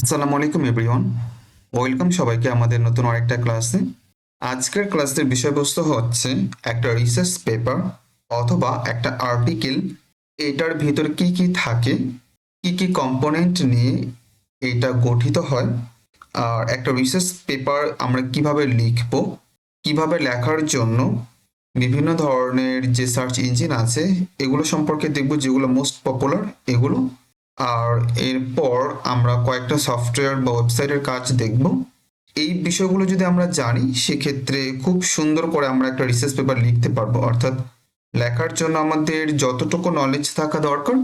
আসসালামু আলাইকুম everyone, welcome সবাইকে আমাদের নতুন আরেকটা ক্লাসে। আজকের ক্লাসের বিষয়বস্তু হচ্ছে একটা রিসার্চ পেপার অথবা একটা আর্টিকেল। এটার ভিতরে কি কি থাকে, কি কি কম্পোনেন্ট নিয়ে এটা গঠিত হয়, আর একটা রিসার্চ পেপার আমরা কিভাবে লিখব, কিভাবে লেখার জন্য বিভিন্ন ধরনের যে সার্চ ইঞ্জিন আছে এগুলো সম্পর্কে দেখব, যেগুলো মোস্ট পপুলার এগুলো। আর এরপর আমরা কয়েকটা সফটওয়্যার বা ওয়েবসাইটের কাজ দেখব। এই বিষয়গুলো যদি আমরা জানি সেক্ষেত্রে খুব সুন্দর করে আমরা একটা রিসার্চ পেপার লিখতে পারবো। অর্থাৎ লেখার জন্য আমাদের যতটুকু নলেজ থাকা দরকার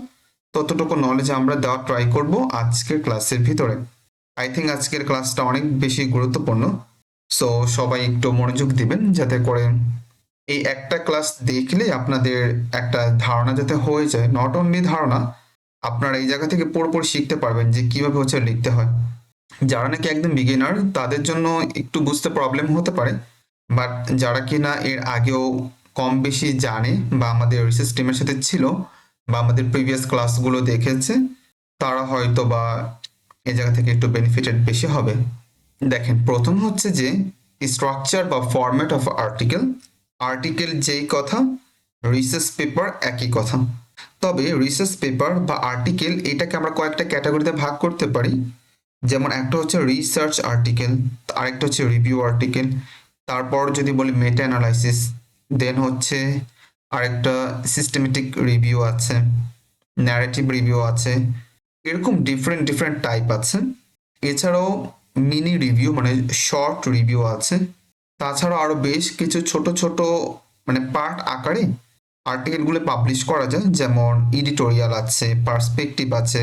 ততটুকু নলেজ আমরা দেওয়ার ট্রাই করব আজকের ক্লাসের ভিতরে। আই থিঙ্ক আজকের ক্লাসটা অনেক বেশি গুরুত্বপূর্ণ, সো সবাই একটু মনোযোগ দিবেন যাতে করে এই একটা ক্লাস দেখলে আপনাদের একটা ধারণা যাতে হয়ে যায়। নট অনলি ধারণা, আপনারা এই জায়গা থেকে পুরোপুরি শিখতে পারবেন যে কিভাবে হচ্ছে লিখতে হয়। যারা নাকি একদম বিগিনার তাদের জন্য একটু বুঝতে প্রবলেম হতে পারে, বাট যারা কিনা এর আগেও কম বেশি জানে বা আমাদের রিসার্চ টিমের সাথে ছিল বা আমাদের প্রিভিয়াস ক্লাসগুলো দেখেছে, তারা হয়তো বা এই জায়গা থেকে একটু বেনিফিটেড বেশি হবে। দেখেন, প্রথম হচ্ছে যে স্ট্রাকচার বা ফরম্যাট অফ আর্টিকেল। আর্টিকেল যেই কথা, রিসার্চ পেপার একই কথা। তবে রিসার্চ পেপার বা আর্টিকেল এটাকে আমরা কয়েকটা ক্যাটাগরিতে ভাগ করতে পারি। যেমন একটা হচ্ছে রিসার্চ আর্টিকেল, আরেকটা হচ্ছে রিভিউ আর্টিকেল, তারপর যদি বলি মেটা অ্যানালাইসিস, দেন হচ্ছে আরেকটা সিস্টেমেটিক রিভিউ আছে, ন্যারেটিভ রিভিউ আছে। এরকম ডিফারেন্ট ডিফারেন্ট টাইপ আছে। এছাড়াও মিনি রিভিউ মানে শর্ট রিভিউ আছে। তাছাড়াও আরো বেশ কিছু ছোট ছোট মানে পার্ট আকারে আর্টিকেলগুলো পাবলিশ করা যায়, যেমন এডিটোরিয়াল আছে, পার্সপেক্টিভ আছে,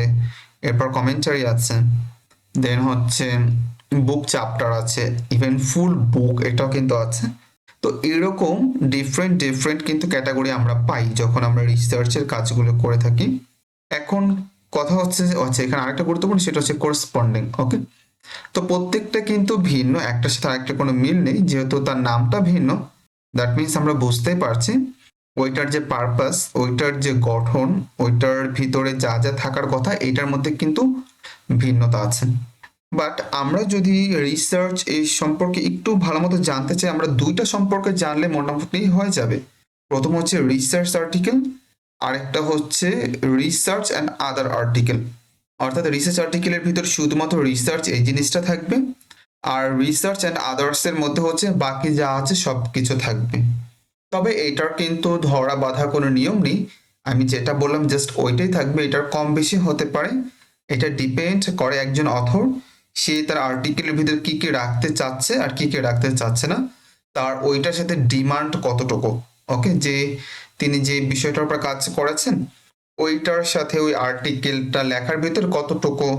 এরপর কমেন্টারি আছে, দেন হচ্ছে বুক চ্যাপ্টার আছে, ইভেন ফুল বুক এটাও কিন্তু আছে। তো এরকম ডিফারেন্ট ডিফারেন্ট কিন্তু ক্যাটাগরি আমরা পাই যখন আমরা রিসার্চের কাজগুলো করে থাকি। এখন কথা হচ্ছে এখানে আরেকটা গুরুত্বপূর্ণ, সেটা হচ্ছে করেসপন্ডিং। ওকে, তো প্রত্যেকটা কিন্তু ভিন্ন, একটার সাথে আরেকটা কোনো মিল নেই, যেহেতু তার নামটা ভিন্ন। দ্যাট মিনস আমরা বুঝতেই পারছি ওইটার যে পারপাস, ওইটার যে গঠন, ওইটার ভিতরে যা যা থাকার কথা এটার মধ্যে কিন্তু ভিন্নতা আছে। বাট আমরা যদি রিসার্চ এই সম্পর্কে একটু ভালো মতো জানতে চাই, আমরা দুইটা সম্পর্কে জানলে মোটামুটি হয়ে যাবে। প্রথম হচ্ছে রিসার্চ আর্টিকেল, আরেকটা হচ্ছে রিসার্চ অ্যান্ড আদার আর্টিকেল। অর্থাৎ রিসার্চ আর্টিকেলের ভিতর শুধুমাত্র রিসার্চ এই জিনিসটা থাকবে, আর রিসার্চ অ্যান্ড আদার্স এর মধ্যে হচ্ছে বাকি যা আছে সব কিছু থাকবে। তবে এটার কিন্তু ধরা বাঁধা কোনো নিয়ম নেই, আমি যেটা বললাম জাস্ট ওইটাই থাকবে। এটার কম বেশি হতে পারে, এটা ডিপেন্ড করে একজন অথর সে তার আর্টিকেলের ভিতর কি কি রাখতে চাচ্ছে আর কি কি রাখতে চাচ্ছে না, তার ওইটার সাথে ডিমান্ড কতটুকু। ওকে, যে তিনি যে বিষয়টার উপর কাজ করেছেন ওইটার সাথে ওই আর্টিকেলটা লেখার ভিতর কতটুকু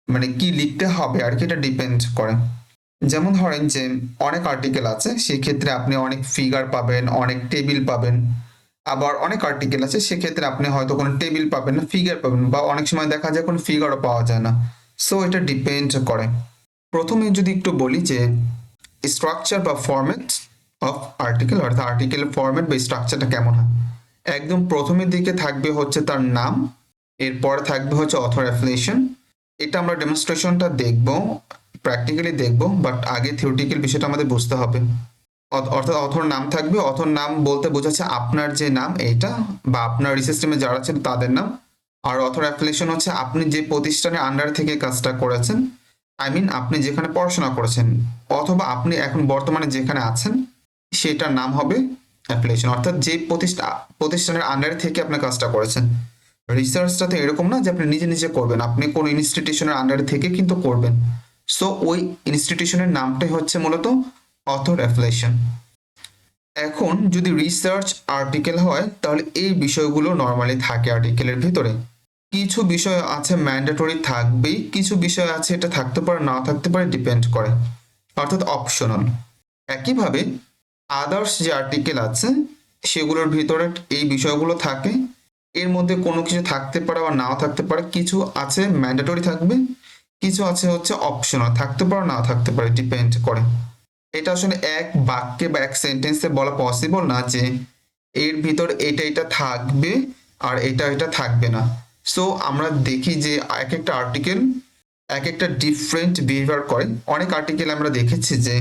মানে কি লিখতে হবে আর কি, এটা ডিপেন্ড করে। যেমন ধরেন যে অনেক আর্টিকেল আছে, সেক্ষেত্রে আপনি অনেক ফিগার পাবেন, অনেক টেবিল পাবেন। আবার অনেক আর্টিকেল আছে সেক্ষেত্রে আপনি হয়তো কোনো টেবিল পাবেন না, ফিগার পাবেন, বা অনেক সময় দেখা যায় কোনো ফিগারও পাওয়া যায় না। সো এটা ডিপেন্ড করে। প্রথমে যদি একটু বলি যে স্ট্রাকচার বা ফরম্যাট অফ আর্টিকেল, অর্থাৎ আর্টিকেলের ফরম্যাট বা স্ট্রাকচারটা কেমন হয়। একদম প্রথমের দিকে থাকবে হচ্ছে তার নাম, এরপর থাকবে হচ্ছে অথর অ্যাফিলিয়েশন। এটা আমরা ডেমনস্ট্রেশনটা দেখব, প্র্যাকটিক্যালি দেখব, বাট আগে থিওরিটিক্যাল বিষয়টা আমাদের বুঝতে হবে। অর্থাৎ অথর নাম থাকবে, অথর নাম বলতে বোঝাচ্ছে আপনার যে নাম এইটা বা আপনার রিসার্চ টিমে যারা আছেন তাদের নাম। আর অথর অ্যাফিলিয়েশন হচ্ছে আপনি যে প্রতিষ্ঠানের আন্ডার থেকে কাজটা করেছেন, আই মিন আপনি যেখানে পড়াশোনা করেছেন অথবা আপনি এখন বর্তমানে যেখানে আছেন সেটার নাম হবে অ্যাফিলিয়েশন, অর্থাৎ যে প্রতিষ্ঠানের আন্ডারে থেকে আপনি কাজটা করেছেন। রিসার্চটা তো এরকম না যে আপনি নিজে নিজে করবেন, আপনি কোন ইনস্টিটিউশনের আন্ডারে থেকে কিন্তু করবেন। সো ওই ইনস্টিটিউশনের নামটাই হচ্ছে মূলত অথর অ্যাফিলিয়েশন। এখন যদি রিসার্চ আর্টিকেল হয় তাহলে এই বিষয়গুলো নর্মালি থাকে আর্টিকেলের ভিতরে। কিছু বিষয় আছে ম্যান্ডেটরি থাকবেই, কিছু বিষয় আছে এটা থাকতে পারে না থাকতে পারে, ডিপেন্ড করে, অর্থাৎ অপশনাল। একইভাবে আদার্স যে আর্টিকেল আছে সেগুলোর ভিতরে এই বিষয়গুলো থাকে, এর মধ্যে কোনো কিছু থাকতে পারে বা নাও থাকতে পারে। কিছু আছে ম্যান্ডেটরি থাকবে, কিছু আছে হচ্ছে অপশনাল, থাকতে পারে না থাকতে পারে, ডিপেন্ড করে। এটা আসলে এক বাক্যে বা এক সেন্টেন্সে বলা পসিবল না যে এর ভিতর এটা এটা থাকবে আর এটা এটা থাকবে না। সো আমরা দেখি যে এক একটা আর্টিকেল এক একটা ডিফারেন্ট বিহেভিয়ার করে। অনেক আর্টিকেল আমরা দেখেছি যে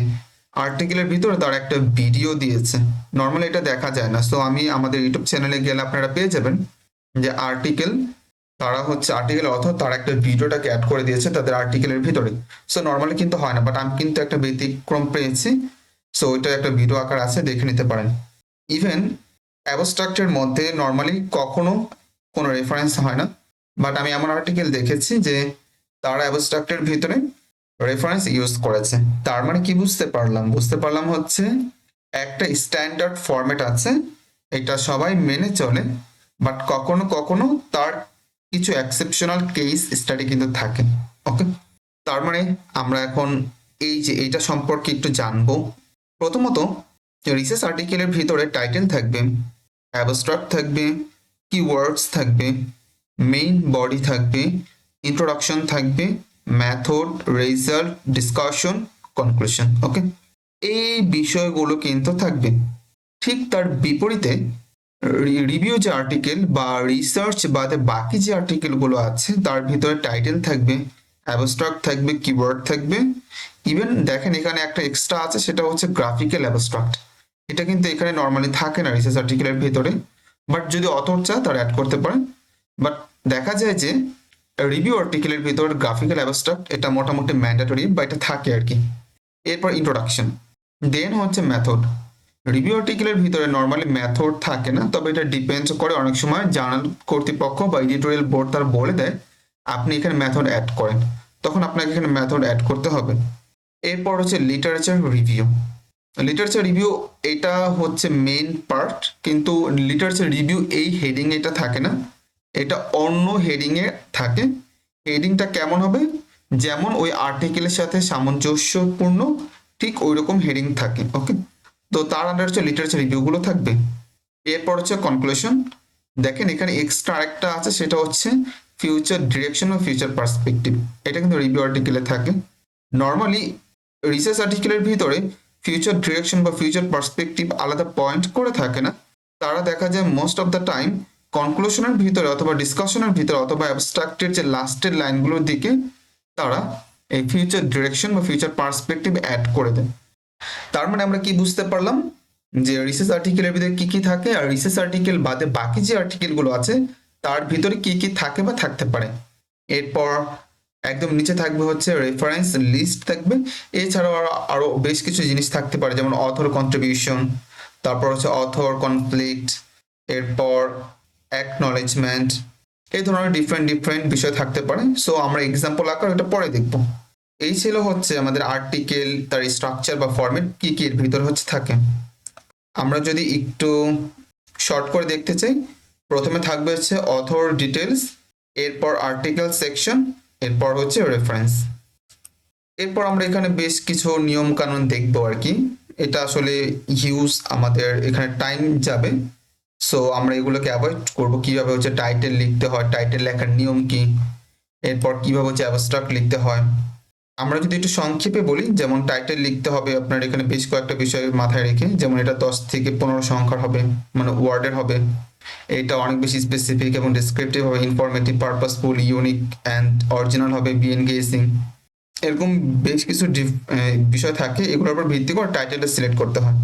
আর্টিকেলের ভিতরে তার একটা ভিডিও দিয়েছে, নর্মালি এটা দেখা যায় না। সো আমি আমাদের ইউটিউব চ্যানেলে গেলে আপনারা পেয়ে যাবেন যে আর্টিকেল, তারা হচ্ছে আর্টিকেল অথর তারা একটা ভিডিওটাকে অ্যাড করে দিয়েছে তাদের আর্টিকেলের ভিতরে। সো নর্মালি কিন্তু হয় না, বাট আমি কিন্তু একটা ব্যতিক্রম পেয়েছি। সো ওইটা একটা ভিডিও আকার আছে, দেখে নিতে পারেন। ইভেন অ্যাবস্ট্রাক্টের মধ্যে নর্মালি কখনো কোনো রেফারেন্স হয় না, বাট আমি এমন আর্টিকেল দেখেছি যে তারা অ্যাবস্ট্রাক্টের ভিতরে রেফারেন্স ইউজ করেছে। তার মানে কি বুঝতে পারলাম? বুঝতে পারলাম হচ্ছে একটা স্ট্যান্ডার্ড ফরম্যাট আছে, এটা সবাই মেনে চলে, বাট কখনো কখনো তার কিছু এক্সেপশনাল কেস স্টাডি কিন্তু থাকে। ওকে, তার মানে আমরা এখন এই যে এইটা সম্পর্কে একটু জানবো। প্রথমত রিসার্চ আর্টিকেলের ভিতরে টাইটেল থাকবে, অ্যাবস্ট্রাক্ট থাকবে, কিওয়ার্ডস থাকবে, মেইন বডি থাকবে, ইন্ট্রোডাকশন থাকবে, মেথড, রেজাল্ট, ডিসকাশন, কনক্লুশন। ওকে, এই বিষয়গুলো কিন্তু থাকবে। ঠিক তার বিপরীতে রিভিউ যে আর্টিকেল বা রিসার্চ বাদে বাকি যে আর্টিকেলগুলো আছে তার ভিতরে টাইটেল থাকবে, অ্যাবস্ট্রাক্ট থাকবে, কিওয়ার্ড থাকবে। ইভেন দেখেন এখানে একটা এক্সট্রা আছে, সেটা হচ্ছে গ্রাফিক্যাল অ্যাবস্ট্রাক্ট। এটা কিন্তু এখানে নর্মালি থাকে না রিসার্চ আর্টিকেলের ভিতরে, বাট যদি অথর চায় তারা অ্যাড করতে পারেন। বাট দেখা যায় যে রিভিউ আর্টিকেলের ভিতর গ্রাফিক্যাল অ্যাবস্ট্রাক্ট এটা মোটামুটি ম্যান্ডেটরি বা এটা থাকে আর কি। এরপর ইন্ট্রোডাকশন, দেন হচ্ছে মেথড। রিভিউ আর্টিকেলের ভিতরে নর্মালি মেথড থাকে না, তবে এটা ডিপেন্ডস করে, অনেক সময় জার্নাল কর্তৃপক্ষ বা এডিটোরিয়াল বোর্ড তার বলে দেয় আপনি এখানে মেথড অ্যাড করেন, তখন আপনাকে এখানে মেথড অ্যাড করতে হবে। এরপর হচ্ছে লিটারেচার রিভিউ। লিটারেচার রিভিউ এটা হচ্ছে মেইন পার্ট, কিন্তু লিটারেচার রিভিউ এই হেডিং এটা থাকে না, এটা অন্য হেডিং এ থাকে। হেডিংটা কেমন হবে? যেমন ওই আর্টিকেলের সাথে সামঞ্জস্যপূর্ণ ঠিক ওই রকম হেডিং থাকে। ওকে, তো তার আন্ডার হচ্ছে লিটারেচার রিভিউগুলো থাকবে। এরপর হচ্ছে কনক্লুশন। দেখেন এখানে এক্সট্রা আরেকটা আছে, সেটা হচ্ছে ফিউচার ডিরেকশন ও ফিউচার পার্সপেক্টিভ। এটা কিন্তু রিভিউ আর্টিকেলে থাকে। নর্মালি রিসার্চ আর্টিকেলের ভিতরে ফিউচার ডিরেকশন বা ফিউচার পার্সপেক্টিভ আলাদা পয়েন্ট করে থাকে না, তারা দেখা যায় মোস্ট অফ দ্য টাইম কনক্লুশনের ভিতরে অথবা ডিসকাশনের ভিতরে অথবা অ্যাবস্ট্রাক্টের যে লাস্টের লাইনগুলোর দিকে তারা এই ফিউচার ডিরেকশন বা ফিউচার পার্সপেক্টিভ অ্যাড করে দেয়। তার মানে আমরা কি বুঝতে পারলাম যে রিসার্চ আর্টিকেলের ভিতরে কি কি থাকে, আর রিসার্চ আর্টিকেল বাদে বাকি যে আর্টিকেলগুলো আছে তার ভিতরে কি কি থাকে বা থাকতে পারে। এরপর একদম নিচে থাকবে হচ্ছে রেফারেন্স লিস্ট থাকবে। এছাড়াও আরো বেশ কিছু জিনিস থাকতে পারে, যেমন অথর কন্ট্রিবিউশন, তারপর হচ্ছে অথর কনফ্লিক্ট, এরপর অ্যাকনলেজমেন্ট, এই ধরনের ডিফারেন্ট বিষয় থাকতে পারে। সো আমরা এক্সাম্পল আকার এটা পরে দেখব। এই ছিল হচ্ছে আমাদের আর্টিকেল, তার স্ট্রাকচার বা ফরম্যাট কি কি এর ভিতর হচ্ছে থাকে। আমরা যদি একটু শর্ট করে দেখতে চাই, প্রথমে থাকবে হচ্ছে অথর ডিটেলস, এরপর আর্টিকেল সেকশন, এরপর হচ্ছে রেফারেন্স। এরপর আমরা এখানে বেশ কিছু নিয়ম কানুন দেখবো আর কি। এটা আসলে হিউজ আমাদের এখানে টাইম যাবে, সো আমরা এগুলোকে অ্যাভয়েড করব। কিভাবে হচ্ছে টাইটেল লিখতে হয়, টাইটেল লেখার নিয়ম কি, এরপর কিভাবে হচ্ছে অ্যাবস্ট্রাক্ট লিখতে হয়। আমরা যদি একটু সংক্ষেপে বলি, যেমন টাইটেল লিখতে হবে আপনার এখানে বেশ কয়েকটা বিষয় মাথায় রেখে, যেমন এটা 10 থেকে 15 সংখ্যার হবে, মানে ওয়ার্ডের হবে। এটা অনেক বেশি স্পেসিফিক এবং ডেসক্রিপটিভ হবে, informative, purposeful, unique and original হবে, বি এনগেজিং। এরকম বেশ কিছু বিষয় থাকে, এগুলোর উপর ভিত্তি করে টাইটেলটা সিলেক্ট করতে হয়।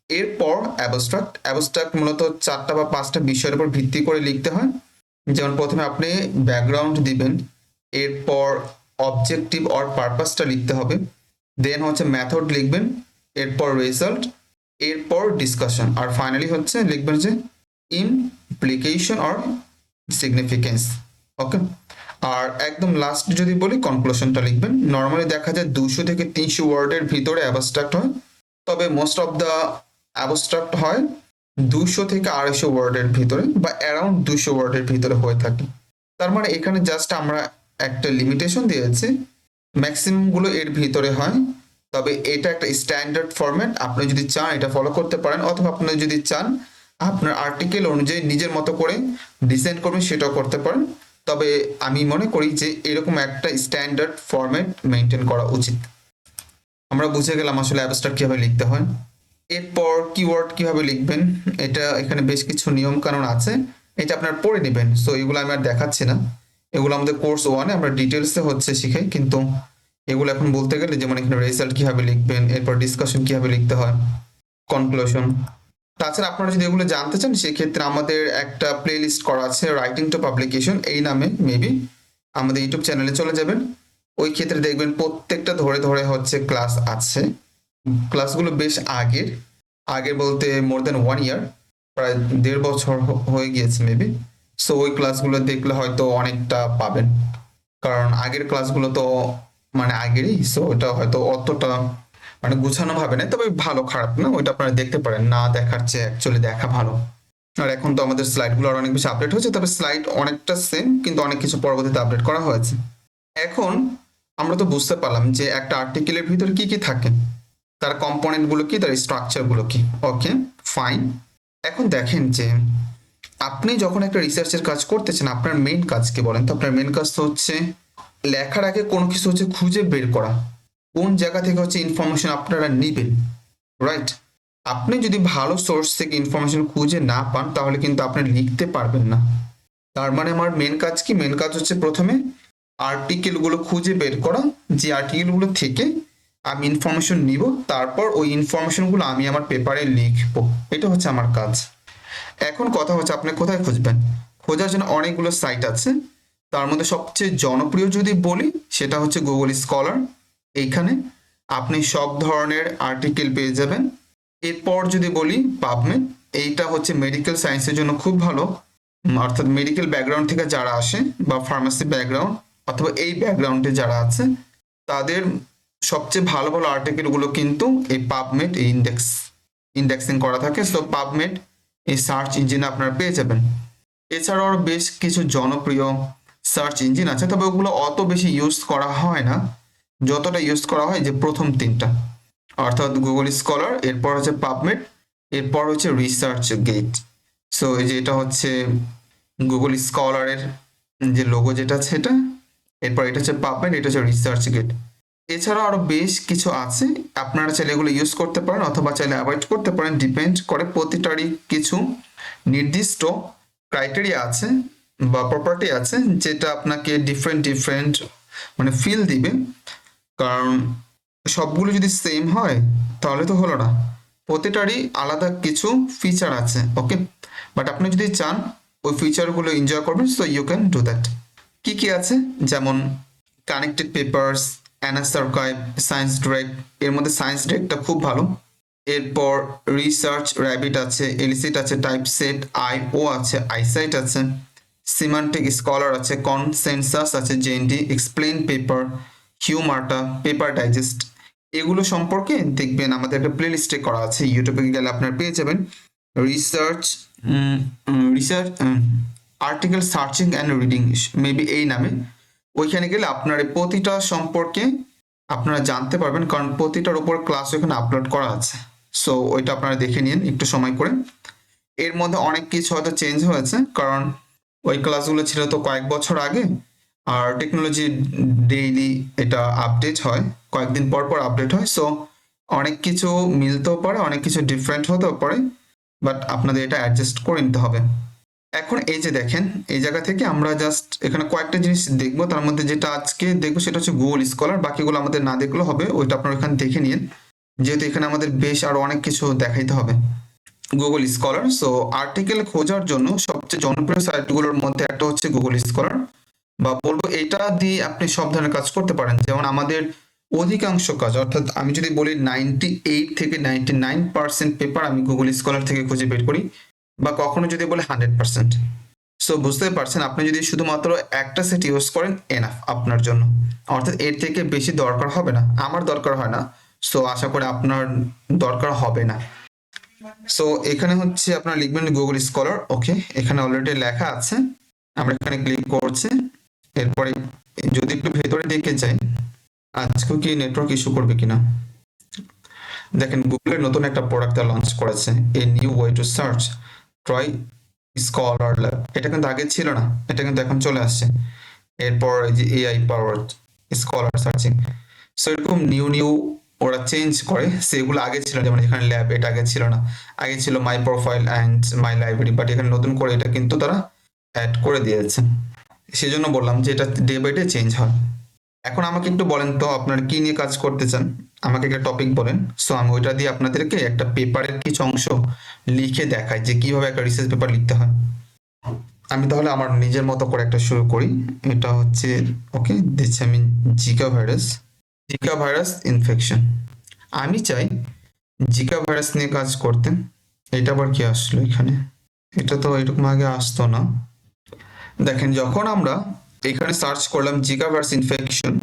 এরপর অ্যাবস্ট্রাক্ট। অ্যাবস্ট্রাক্ট মূলত 4টা বা 5টা বিষয়ের উপর ভিত্তি করে লিখতে হয়। যেমন প্রথমে আপনি ব্যাকগ্রাউন্ড দিবেন, এরপর অবজেক্টিভ অর পারপাসটা লিখতে হবে, দেন হচ্ছে মেথড লিখবেন, এরপর রেজাল্ট, এরপর ডিসকাশন, আর ফাইনালি হচ্ছে লিখবেন যে ইমপ্লিকেশন অর সিগনিফিকেন্স। ওকে, আর একদম লাস্ট যদি বলি কনক্লুশনটা লিখবেন। নর্মালি দেখা যায় 200 থেকে 300 ওয়ার্ডের ভিতরে অ্যাবস্ট্রাক্ট হয়, তবে মোস্ট অফ দ্য অ্যাবস্ট্রাক্ট হয় 200 থেকে 250 ওয়ার্ডের ভিতরে বা অ্যারাউন্ড 200 ওয়ার্ডের ভিতরে হয়ে থাকে। তার মানে এখানে জাস্ট আমরা একটা লিমিটেশন দিয়েছি, ম্যাক্সিমাম গুলো এর ভিতরে হয়, তবে এটা একটা স্ট্যান্ডার্ড ফরম্যাট। আপনি যদি চান এটা ফলো করতে পারেন, অথবা আপনি যদি চান আপনার আর্টিকেল অনুযায়ী নিজের মতো করে ডিজাইন করবেন, সেটাও করতে পারেন। তবে আমি মনে করি যে এরকম একটা স্ট্যান্ডার্ড ফরম্যাট মেনটেন করা উচিত। আমরা বুঝে গেলাম আসলে অ্যাবস্ট্রাক্ট কিভাবে লিখতে হয়। এরপর কিওয়ার্ড কিভাবে লিখবেন, এটা এখানে বেশ কিছু নিয়ম কানুন আছে, এটা আপনার পড়ে নেবেন, সো এগুলো আমি আর দেখাচ্ছি না। এগুলো আমাদের কোর্স 1-এ আমরা ডিটেলসে হচ্ছে শিখাই, কিন্তু এগুলো এখন বলতে গেলে যেমন এখানে রেজাল্ট কিভাবে লিখবেন, এরপর ডিসকাশন কিভাবে লিখতে হয়, কনক্লুশন। তাছাড়া আপনারা যদি এগুলো জানতে চান সেক্ষেত্রে আমাদের একটা প্লে লিস্ট করা আছে রাইটিং টু পাবলিকেশন এই নামে, মেবি আমাদের ইউটিউব চ্যানেলে চলে যাবেন। ওই ক্ষেত্রে দেখবেন প্রত্যেকটা ধরে ধরে হচ্ছে ক্লাস আছে। ক্লাসগুলো বেশ আগের, আগে বলতে মোর দেন 1 ইয়ার, প্রায় 1.5 বছর হয়ে গিয়েছে মেবি। সো ওই ক্লাসগুলো দেখলে হয়তো অনেকটা পাবেন, কারণ আগের ক্লাসগুলো তো মানে আগেরই, সো ওটা হয়তো অতটা মানে গুছানো ভাবে না, তবে ভালো খারাপ না, ওইটা আপনারা দেখতে পারেন, না দেখার চেয়ে অ্যাকচুয়ালি দেখা ভালো। আর এখন তো আমাদের স্লাইডগুলো আর অনেক বেশি আপডেট হয়েছে, তবে স্লাইড অনেকটা সেম, কিন্তু অনেক কিছু পরবর্তীতে আপডেট করা হয়েছে। এখন আমরা তো বুঝতে পারলাম যে একটা আর্টিকেলের ভিতরে কি কি থাকে, তার কম্পোনেন্টগুলো কি, তার স্ট্রাকচারগুলো কি। ওকে, ফাইন। এখন দেখেন যে আপনি যখন একটা রিসার্চের কাজ করতেছেন, আপনার মেইন কাজ কি বলেন তো? আপনার মেইন কাজ তো হচ্ছে লেখার আগে কোনো কিছু হচ্ছে খুঁজে বের করা, কোন জায়গা থেকে হচ্ছে ইনফরমেশন আপনারা নেবেন, রাইট? আপনি যদি ভালো সোর্স থেকে ইনফরমেশন খুঁজে না পান তাহলে কিন্তু আপনি লিখতে পারবেন না। তার মানে আমার মেন কাজ কি? মেন কাজ হচ্ছে প্রথমে আর্টিকেলগুলো খুঁজে বের করা, যে আর্টিকেলগুলো থেকে আমি ইনফরমেশন নিব, তারপর ওই ইনফরমেশনগুলো আমি আমার পেপারে লিখবো। এটা হচ্ছে আমার কাজ। এখন কথা হচ্ছে আপনি কোথায় খুঁজবেন? খোঁজার জন্য অনেকগুলো সাইট আছে, তার মধ্যে সবচেয়ে জনপ্রিয় যদি বলি সেটা হচ্ছে গুগল স্কলার। এইখানে আপনি সব ধরনের আর্টিকেল পেয়ে যাবেন। এরপর যদি বলি পাবমেড, এইটা হচ্ছে মেডিকেল সায়েন্সের জন্য খুব ভালো, অর্থাৎ মেডিকেল ব্যাকগ্রাউন্ড থেকে যারা আসে বা ফার্মাসি ব্যাকগ্রাউন্ড অথবা এই ব্যাকগ্রাউন্ডে যারা আছে তাদের সবচেয়ে ভালো ভালো আর্টিকেলগুলো কিন্তু এই পাবমেড এই ইন্ডেক্সিং করা থাকে। সো পাবমেড এই সার্চ ইঞ্জিনে আপনারা পেয়ে যাবেন। এছাড়াও বেশ কিছু জনপ্রিয় সার্চ ইঞ্জিন আছে, তবে ওগুলো অত বেশি ইউজ করা হয় না, যতটা ইউজ করা হয় যে প্রথম তিনটা, অর্থাৎ গুগল স্কলার, এরপর হচ্ছে পাবমেড, এরপর হচ্ছে রিসার্চ গেট। সো এই যে এটা হচ্ছে গুগল স্কলারের যে লোগো যেটা আছে এটা, এরপর এটা হচ্ছে পাবমেড, এটা হচ্ছে রিসার্চ গেট। এছাড়াও আরো বেশ কিছু আছে, আপনারা চাইলে এগুলো ইউজ করতে পারেন অথবা চাইলে অ্যাভয়েড করতে পারেন, ডিপেন্ড করে প্রতিটারই কিছু নির্দিষ্ট ক্রাইটেরিয়া আছে বা প্রপার্টি আছে যেটা আপনাকে ডিফারেন্ট ডিফারেন্ট মানে ফিল দিবে। কারণ সবগুলো যদি সেম হয় তাহলে তো হলো না, প্রতিটারই আলাদা কিছু ফিচার আছে। ওকে, বাট আপনি যদি চান ওই ফিচারগুলো এনজয় করবেন, so you can do that. কি কি আছে? যেমন connected papers, Anna's archive, science direct, এর মধ্যে সায়েন্স ডিরেক্টটা খুব ভালো। এরপর রিসার্চ র্যাবিট আছে, এলিসিট আছে, টাইপসেট, আইও আছে, আইসাইট আছে, সিমান্টিক স্কলার আছে, কনসেনসাস আছে, জেএনডি, এক্সপ্লেন পেপার, হিউমার্টা, পেপার ডাইজেস্ট। এগুলো সম্পর্কে দেখবেন আমাদের একটা প্লে লিস্টে করা আছে, ইউটিউবে গেলে আপনারা পেয়ে যাবেন। Research research article searching and reading maybe এই নামে। ওইখানে গেলে আপনার এই প্রতিটা সম্পর্কে আপনারা জানতে পারবেন, কারণ প্রতিটার উপর ক্লাস ওখানে আপলোড করা আছে। সো ওইটা আপনারা দেখে নিন একটু সময় করে। এর মধ্যে অনেক কিছু হয়তো চেঞ্জ হয়েছে, কারণ ওই ক্লাসগুলো ছিল তো কয়েক বছর আগে, আর টেকনোলজি ডেইলি এটা আপডেট হয়, কয়েকদিন পর পর আপডেট হয়। সো অনেক কিছু মিলতেও পারে, অনেক কিছু ডিফারেন্ট হতেও পারে, বাট আপনাদের এটা অ্যাডজাস্ট করে নিতে হবে। এখন এই যে দেখেন, এই জায়গা থেকে আমরা জাস্ট এখানে কয়েকটা জিনিস দেখবো, তার মধ্যে যেটা আজকে দেখবো সেটা হচ্ছে গুগল স্কলার। বাকিগুলো আমাদের না দেখলেও হবে, ওইটা আপনারা এখানে দেখে নিন, যেহেতু এখানে আমাদের বেশ আরো অনেক কিছু দেখাইতে হবে। গুগল স্কলার, সো আর্টিকেল খোঁজার জন্য সবচেয়ে জনপ্রিয় সাইটগুলোর মধ্যে একটা হচ্ছে গুগল স্কলার, বা বলবো এটা দিয়ে আপনি সব ধরনের কাজ করতে পারেন। যেমন আমাদের অধিকাংশ কাজ, অর্থাৎ আমি যদি বলি 98 থেকে 99% পেপার আমি গুগল স্কলার থেকে খুঁজে বের করি, বা কখনো যদি বলে 100%। সো বুঝতে পারছেন, আপনি যদি শুধুমাত্র একটা সেট ইউজ করেন এনাফ আপনার জন্য, অর্থাৎ এর থেকে বেশি দরকার হবে না, আমার দরকার হয় না, সো আশা করি আপনার দরকার হবে না। সো এখানে হচ্ছে আপনারা লিখবেন গুগল স্কলার। ওকে, এখানে অলরেডি লেখা আছে, আমরা এখানে ক্লিক করছি। এরপরে যদি একটু ভেতরে দেখে যাই আজকে কি নেটওয়ার্ক ইস্যু করবে কিনা। দেখেন গুগলের নতুন একটা প্রোডাক্ট লঞ্চ করেছে, a new way to search, try scholar lab. এটা কিন্তু আগে ছিল না, এটা কিন্তু এখন চলে আসছে। এরপর এই যে এআই পাওয়ার স্কলার সার্চিং, সো এরকম নিউ নিউ ওরা চেঞ্জ করে, সেগুলো আগে ছিল, যেমন এখানে ল্যাব, এটা আগে ছিল না, আগে ছিল মাই profile and my library, but এখানে নতুন করে এটা কিন্তু তারা অ্যাড করে দিয়েছে। সেজন্য বললাম যে এটা ডে বাই ডে চেঞ্জ হয়। এখন আমাকে একটু বলেন তো আপনারা কি নিয়ে কাজ করতে চান, আমাকে একটা টপিক বলেন। সো আমি ওইটা দিয়ে আপনাদেরকে একটা পেপারের কিছু অংশ লিখে দেখাই যে কিভাবে একটা রিসার্চ পেপার লিখতে হয়। আমি তাহলে আমার নিজের মতো করে একটা শুরু করি। এটা হচ্ছে ওকে, দিচ্ছি আমি জিকা ভাইরাস ইনফেকশন। আমি চাই জিকা ভাইরাস নিয়ে কাজ করতে। এটা আবার কি আসলো এখানে? এটা তো এরকম আগে আসতো না। দেখেন, যখন আমরা এখানে সার্চ করলাম জিকা ভাইরাস ইনফেকশন,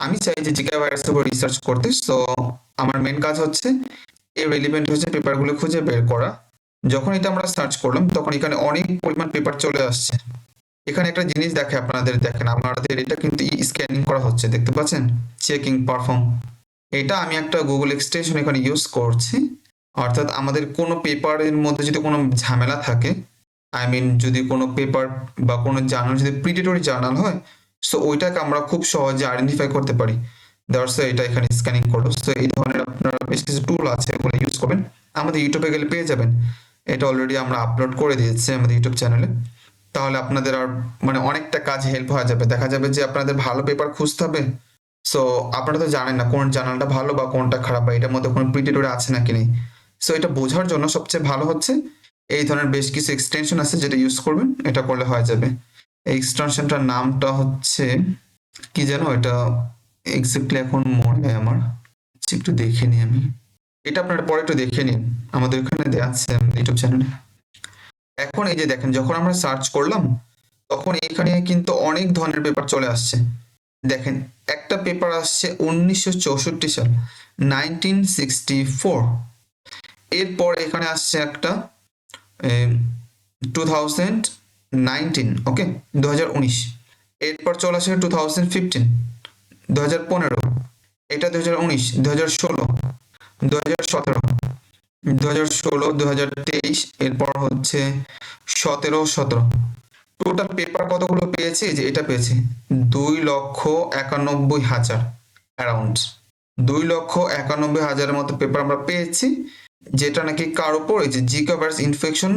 আমি চাই যে জিকা ভাইরাসের উপর রিসার্চ করতে। সো আমার মেন কাজ হচ্ছে এই রিলেভেন্ট হচ্ছে পেপারগুলো খুঁজে বের করা। যখন এটা আমরা সার্চ করলাম তখন এখানে অনেক পরিমাণ পেপার চলে আসছে। এখানে একটা জিনিস দেখে আপনাদের, দেখেন আমাদের এটা কিন্তু স্ক্যানিং করা হচ্ছে, দেখতে পাচ্ছেন, চেকিং পারফর্ম। এটা আমি একটা গুগল এক্সটেনশন এখানে ইউজ করছি। অর্থাৎ আমাদের কোনো পেপারের মধ্যে যদি কোনো ঝামেলা থাকে, আই মিন যদি কোনো পেপার বা কোনো জার্নাল যদি প্রিডেটরি জার্নাল হয়, সো ওইটাকে আমরা খুব সহজে আইডেন্টিফাই করতে পারি। দ্যাটস এটা এখানে স্ক্যানিং করো। সো এই ধরনের আপনারা বেশ কিছু টুল আছে, ওগুলো ইউজ করবেন। আমাদের ইউটিউবে গেলে পেয়ে যাবেন। এটা অলরেডি আমরা আপলোড করে দিয়েছি আমাদের ইউটিউব চ্যানেলে। তাহলে আপনাদের আর মানে অনেকটা কাজ হেল্প হয়ে যাবে। দেখা যাবে যে আপনাদের ভালো পেপার খুঁজতে হবে। সো আপনারা তো জানেন না কোন জার্নালটা ভালো বা কোনটা খারাপ, বা এটার মধ্যে কোনো প্রিডেটরি আছে নাকি নেই। সো এটা বোঝার জন্য সবচেয়ে ভালো হচ্ছে এই ধরনের বেশ কিছু এক্সটেনশন আছে, যেটা ইউজ করবেন, এটা করলে হয়ে যাবে। এই এক্সটেনশনটার নামটা হচ্ছে কি যেন, এটা এক্স্যাক্টলি এখন মনে নেই আমার, একটু দেখে নিই আমি। এটা আপনারা পরে একটু দেখে নিন, আমাদের এখানে দেওয়া আছে ইউটিউব চ্যানেলে। এখন এই যে দেখেন, যখন আমরা সার্চ করলাম তখন এখানে কিন্তু অনেক ধরনের পেপার চলে আসছে। দেখেন, একটা পেপার আসছে 1964 সাল, 1964। এরপর এখানে আসছে একটা 2019, ওকে, 2019। এরপর চলে আসে 2015, 2015। এটা 2019, 2016, 2017, 2016, 2023। এরপর হচ্ছে 17। টোটাল পেপার কতগুলো পেয়েছি, যে এটা পেয়েছি 2,91,000 অ্যারাউন্ড 2,91,000-এর মতো পেপার আমরা পেয়েছি, যেটা নাকি কার উপর, এই যে জিকা ভাইরাস ইনফেকশন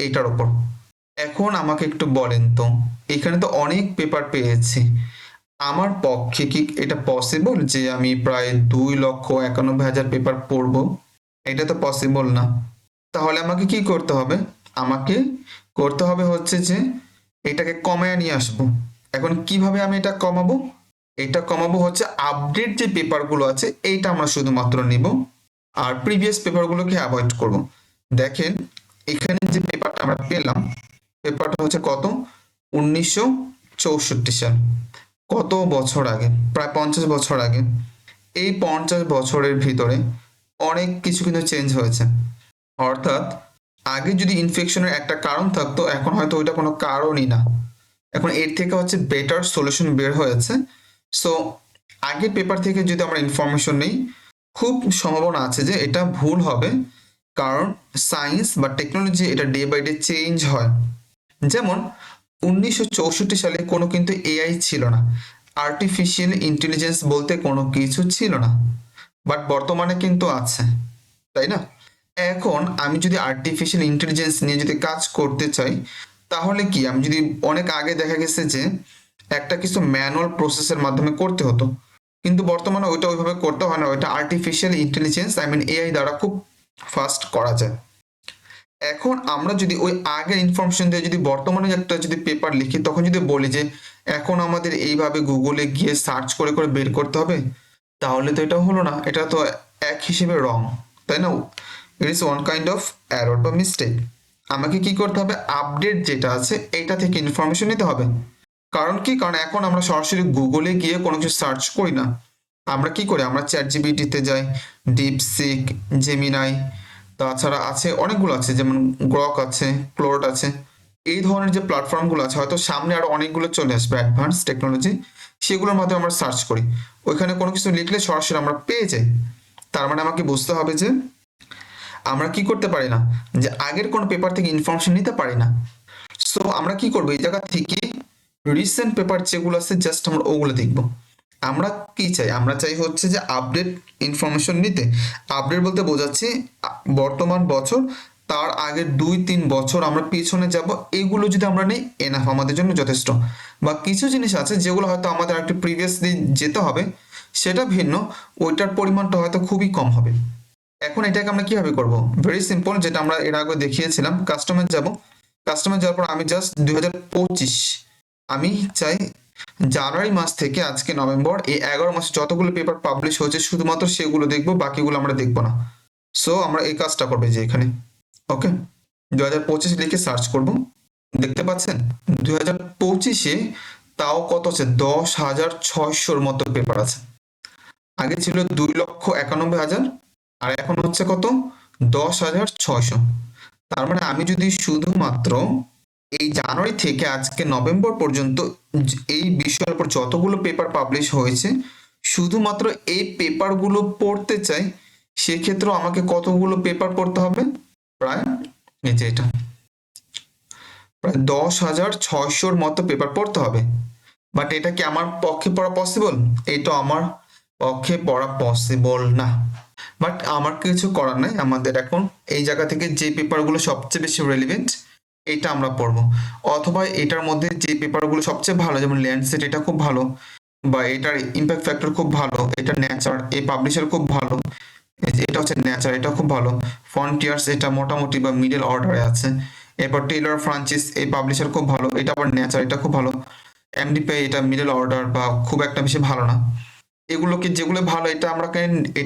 এইটার উপর। এখন আমাকে একটু বলেন তো, এখানে তো অনেক পেপার পেয়েছি, আমার পক্ষে কি এটা পসিবল যে আমি প্রায় 2,91,000 পেপার পড়বো? এটা তো পসিবল না। তাহলে আমাকে কি করতে হবে? আমাকে করতে হবে হচ্ছে যে এটাকে কমায় নিয়ে আসবো। এখন কিভাবে আমি এটা কমাবো? এটা কমাবো হচ্ছে আপডেট যে পেপারগুলো আছে এইটা আমরা শুধুমাত্র নিব, আর প্রিভিয়াস পেপারগুলোকে অ্যাভয়েড করব। দেখেন, এখানে যে পেপারটা আমরা পেলাম, পেপারটা হচ্ছে কত, 1964 সাল। কত বছর আগে, প্রায় 50 বছর আগে। এই 50 বছরের ভিতরে অনেক কিছু কিন্তু চেঞ্জ হয়েছে। অর্থাৎ আগে যদি ইনফেকশনের একটা কারণ থাকতো, এখন হয়তো ওইটা কোনো কারণই না। এখন এর থেকে হচ্ছে বেটার সলিউশন বের হয়েছে। সো আগের পেপার থেকে যদি আমরা ইনফরমেশন নিই, খুব সম্ভাবনা আছে যে এটা ভুল হবে, কারণ সায়েন্স বা টেকনোলজি এটা ডে বাই ডে চেঞ্জ হয়। যেমন 1964 সালে কোনো কিন্তু এআই ছিল না, আর্টিফিশিয়াল ইন্টেলিজেন্স বলতে কোনো কিছু ছিল না, বাট বর্তমানে কিন্তু আছে, তাই না? এখন আমি যদি আর্টিফিশিয়াল ইন্টেলিজেন্স নিয়ে যদি কাজ করতে চাই, তাহলে কি, আমি যদি অনেক আগে দেখা গেছে যে একটা কিছু ম্যানুয়াল প্রসেসের মাধ্যমে করতে হতো, কিন্তু বর্তমানে ওইটা ওইভাবে করতে হয় না, ওইটা artificial intelligence I mean AI দ্বারা খুব ফাস্ট করা যায়। এখন আমরা যদি ওই আগের ইনফরমেশন দিয়ে যদি বর্তমানে একটা যদি পেপার লিখি, তখন যদি বলি যে এখন আমাদের এইভাবে গুগলে গিয়ে সার্চ করে করে বের করতে হবে, তাহলে তো এটা হলো না, এটা তো এক হিসেবে রং, তাই না? It is one kind of error বা মিস্টেক। আমাকে কি করতে হবে, আপডেট যেটা আছে এইটা থেকে ইনফরমেশন নিতে হবে। কারণ কি, কারণ এখন আমরা সরাসরি গুগলে গিয়ে কোনো কিছু সার্চ করি না। আমরা কি করি, আমরা চ্যাট জিপিটিতে যাই, ডিপসিক, জেমিনাই, তাছাড়া আছে অনেকগুলো আছে, যেমন গ্রক আছে, ক্লোড আছে। এই ধরনের যে প্ল্যাটফর্মগুলো আছে, হয়তো সামনে আরো অনেকগুলো চলে আসবে অ্যাডভান্স টেকনোলজি, সেগুলোর মাধ্যমে আমরা সার্চ করি। ওইখানে কোনো কিছু লিখলে সরাসরি আমরা পেয়ে যাই। তার মানে আমাকে বুঝতে হবে যে আমরা কি করতে পারি না, যে আগের কোনো পেপার থেকে ইনফরমেশন নিতে পারি না। সো আমরা কি করবো, এই জায়গা থেকে রিসেন্ট পেপার যেগুলো আছে জাস্ট আমরা ওগুলো দেখবো। আমরা কি চাই, আমরা চাই হচ্ছে যে আপডেট ইনফরমেশন নিতে। আপডেট বলতে বোঝাচ্ছি বর্তমান বছর, তার আগের 2-3 বছর আমরা পিছনে যাব, এগুলো যদি আমরা নিই এনাফ আমাদের জন্য যথেষ্ট। বা কিছু জিনিস আছে যেগুলো হয়তো আমাদের একটু প্রিভিয়াসলি যেতে হবে, সেটা ভিন্ন, ওইটার পরিমাণটা হয়তো খুবই কম হবে। এখন এটাকে আমরা কিভাবে করব? ভেরি সিম্পল, যেটা আমরা এর আগে দেখিয়েছিলাম। কাস্টমার যাব, কাস্টমার যাওয়ার পর আমি জাস্ট 2025 আমি চাই জানুয়ারি মাস থেকে আজকে নভেম্বর, এই 11 মাসে যতগুলো পেপার পাবলিশ হয়েছে শুধুমাত্র সেগুলো দেখবো, বাকিগুলো আমরা দেখবো না। সো আমরা এই কাজটা করবে যে এখানে ওকে 2025 লিখে সার্চ করব। দেখতে পাচ্ছেন 2025-এ তাও কত আছে? 10,600-র মতো পেপার আছে। আগে ছিল 2,91,000 আর এখন হচ্ছে কত? 10,600। তার মানে আমি যদি শুধুমাত্র এই জানুয়ারি থেকে আজকে নভেম্বর পর্যন্ত এই বিষয়ের উপর যতগুলো পেপার পাবলিশ হয়েছে শুধুমাত্র এই পেপারগুলো পড়তে চাই, সেক্ষেত্রেও আমাকে কতগুলো পেপার পড়তে হবে? প্রায় এই যে এটা প্রায় 10,600-র মতো পেপার পড়তে হবে। বাট এটা কি আমার পক্ষে পড়া পসিবল? এটা আমার পক্ষে পড়া পসিবল না। বাট আমার কিছু করার নাই, আমাদের এখন এই জায়গা থেকে যে পেপারগুলো সবচেয়ে বেশি রেলিভেন্ট এটা আমরা পড়বো, অথবা এটার মধ্যে যে পেপারগুলো সবচেয়ে ভালো, যেমন ল্যান্ডসেট এটা খুব ভালো, বা এটার ইম্প্যাক্ট ফ্যাক্টর খুব ভালো, এটা নেচার এই পাবলিশার খুব ভালো, এটা হচ্ছে নেচার এটা খুব ভালো, ফ্রন্টিয়ার্স এটা মোটামুটি বা মিডল অর্ডারে আছে, এরপর টেইলর ফ্রান্সিস এই পাবলিশার খুব ভালো, এটা আবার নেচার এটা খুব ভালো, এমডিপি এটা মিডল অর্ডার বা খুব একটা বেশি ভালো না। এগুলোকে যেগুলো ভালো এটা